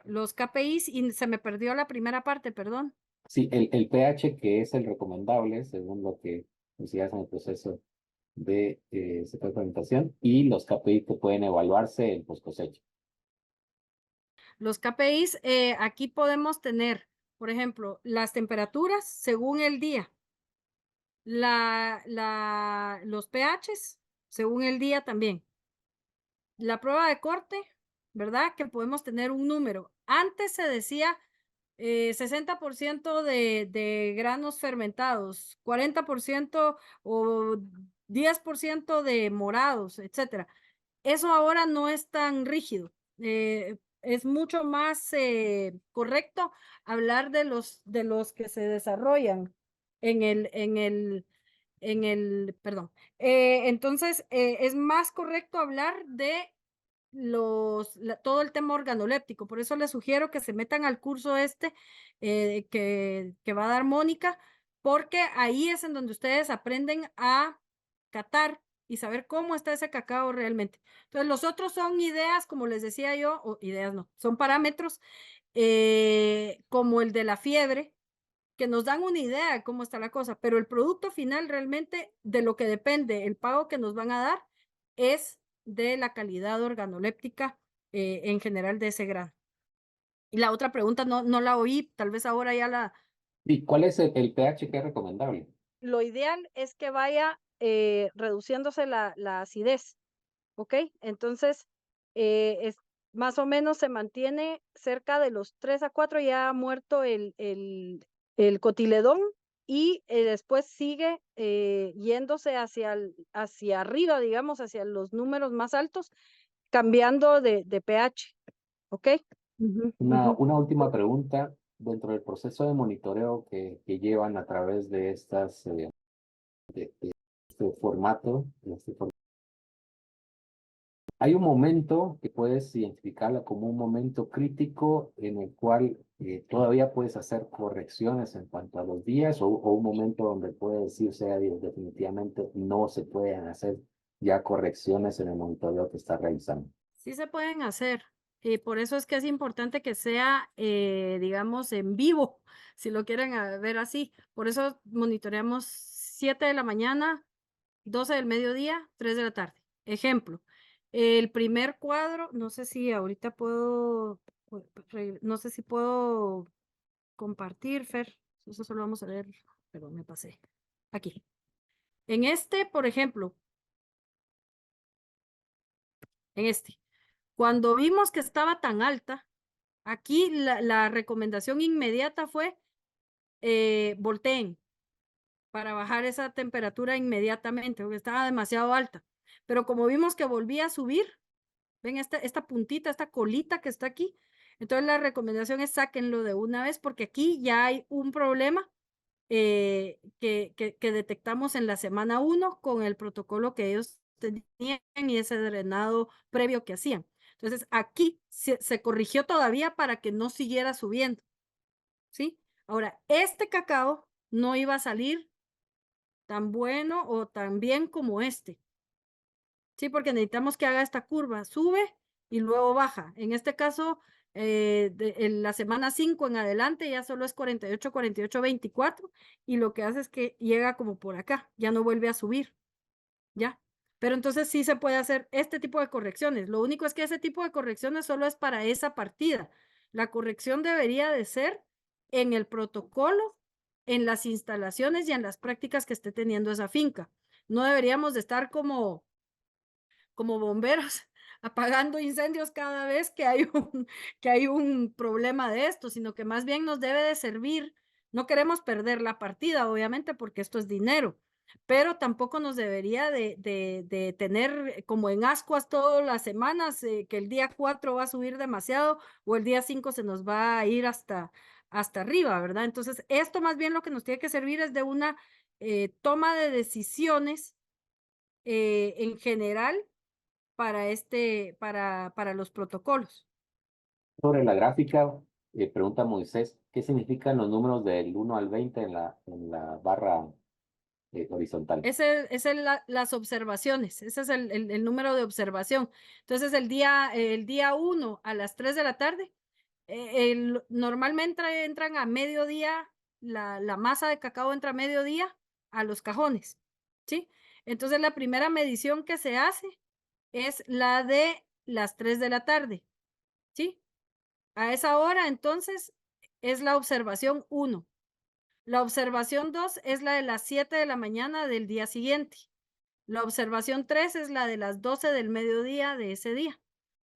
Los KPIs, y se me perdió la primera parte, perdón. Sí, el pH que es el recomendable, según lo que decías en el proceso de fermentación, y los KPIs que pueden evaluarse en post cosecha. Los KPIs, aquí podemos tener, por ejemplo, las temperaturas según el día, los pHs según el día también. La prueba de corte, ¿verdad? Que podemos tener un número. Antes se decía 60% de granos fermentados, 40% o 10% de morados, etcétera. Eso ahora no es tan rígido. Es mucho más correcto hablar de los que se desarrollan perdón. Entonces, es más correcto hablar de todo el tema organoléptico. Por eso les sugiero que se metan al curso que va a dar Mónica, porque ahí es en donde ustedes aprenden a catar y saber cómo está ese cacao realmente. Entonces, los otros son ideas, como les decía yo, o ideas no, son parámetros como el de la fiebre, que nos dan una idea de cómo está la cosa, pero el producto final realmente de lo que depende el pago que nos van a dar es de la calidad organoléptica en general de ese grano. Y la otra pregunta no la oí, tal vez ahora ya la... ¿Y cuál es el pH que es recomendable? Lo ideal es que vaya reduciéndose la acidez, ¿ok? Entonces, es, más o menos se mantiene cerca de los 3 a 4, ya ha muerto el cotiledón y después sigue yéndose hacia arriba, digamos, hacia los números más altos, cambiando de pH, ¿ok? Ujú, ujú. Una última pregunta. Dentro del proceso de monitoreo que llevan a través de de este formato, Hay un momento que puedes identificarlo como un momento crítico en el cual todavía puedes hacer correcciones en cuanto a los días o un momento donde puede decirse definitivamente no se pueden hacer ya correcciones en el monitoreo que está realizando. Sí se pueden hacer. Por eso es que es importante que sea, digamos, en vivo, si lo quieren ver así. Por eso monitoreamos 7 de la mañana, 12 del mediodía, 3 de la tarde. Ejemplo, el primer cuadro, no sé si ahorita puedo, no sé si puedo compartir, Fer. Eso solo vamos a ver, pero me pasé. Aquí. En este, por ejemplo, en este, cuando vimos que estaba tan alta, aquí la recomendación inmediata fue volteen para bajar esa temperatura inmediatamente, porque estaba demasiado alta. Pero como vimos que volvía a subir, ven esta puntita, esta colita que está aquí, entonces la recomendación es sáquenlo de una vez porque aquí ya hay un problema que detectamos en la semana 1 con el protocolo que ellos tenían y ese drenado previo que hacían. Entonces aquí se corrigió todavía para que no siguiera subiendo, ¿sí? Ahora, este cacao no iba a salir tan bueno o tan bien como este, ¿sí? Porque necesitamos que haga esta curva, sube y luego baja. En este caso, en la semana 5 en adelante ya solo es 48, 48, 24 y lo que hace es que llega como por acá, ya no vuelve a subir, ¿ya? Pero entonces sí se puede hacer este tipo de correcciones. Lo único es que ese tipo de correcciones solo es para esa partida. La corrección debería de ser en el protocolo, en las instalaciones y en las prácticas que esté teniendo esa finca. No deberíamos de estar como bomberos apagando incendios cada vez que hay que hay un problema de esto, sino que más bien nos debe de servir. No queremos perder la partida, obviamente, porque esto es dinero, pero tampoco nos debería de tener como en ascuas todas las semanas, que el día 4 va a subir demasiado o el día 5 se nos va a ir hasta arriba, ¿verdad? Entonces, esto más bien lo que nos tiene que servir es de una toma de decisiones en general para los protocolos. Sobre la gráfica, pregunta Moisés, ¿qué significan los números del 1 al 20 en la barra horizontal? Es las observaciones, ese es el número de observación. Entonces, el día 1 a las 3 de la tarde, normalmente entran a mediodía, la masa de cacao entra a mediodía a los cajones, ¿sí? Entonces, la primera medición que se hace es la de las 3 de la tarde, ¿sí? A esa hora, entonces, es la observación 1. La observación 2 es la de las 7 de la mañana del día siguiente. La observación 3 es la de las 12 del mediodía de ese día.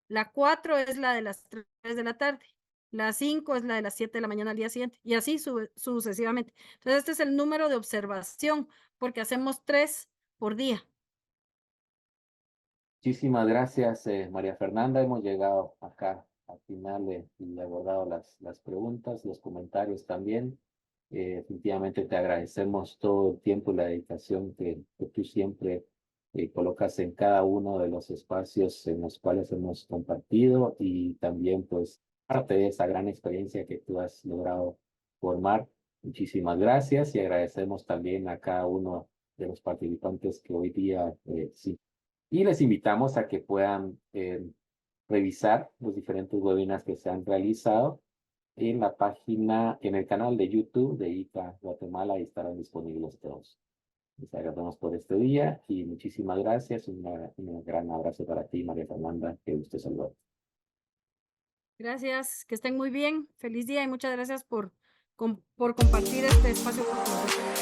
La 4 es la de las 3 de la tarde. La 5 es la de las 7 de la mañana al día siguiente. Y así sucesivamente. Entonces, este es el número de observación, porque hacemos 3 por día. Muchísimas gracias, María Fernanda. Hemos llegado acá al final y abordado las preguntas, los comentarios también. Definitivamente te agradecemos todo el tiempo y la dedicación que tú siempre colocas en cada uno de los espacios en los cuales hemos compartido y también pues parte de esa gran experiencia que tú has logrado formar. Muchísimas gracias y agradecemos también a cada uno de los participantes que hoy día sí. Y les invitamos a que puedan revisar los diferentes webinars que se han realizado en la página, en el canal de YouTube de ICA Guatemala y estarán disponibles todos. Les agradecemos por este día y muchísimas gracias. Un gran abrazo para ti, María Fernanda, que gusto saludar. Gracias, que estén muy bien. Feliz día y muchas gracias por compartir este espacio con nosotros.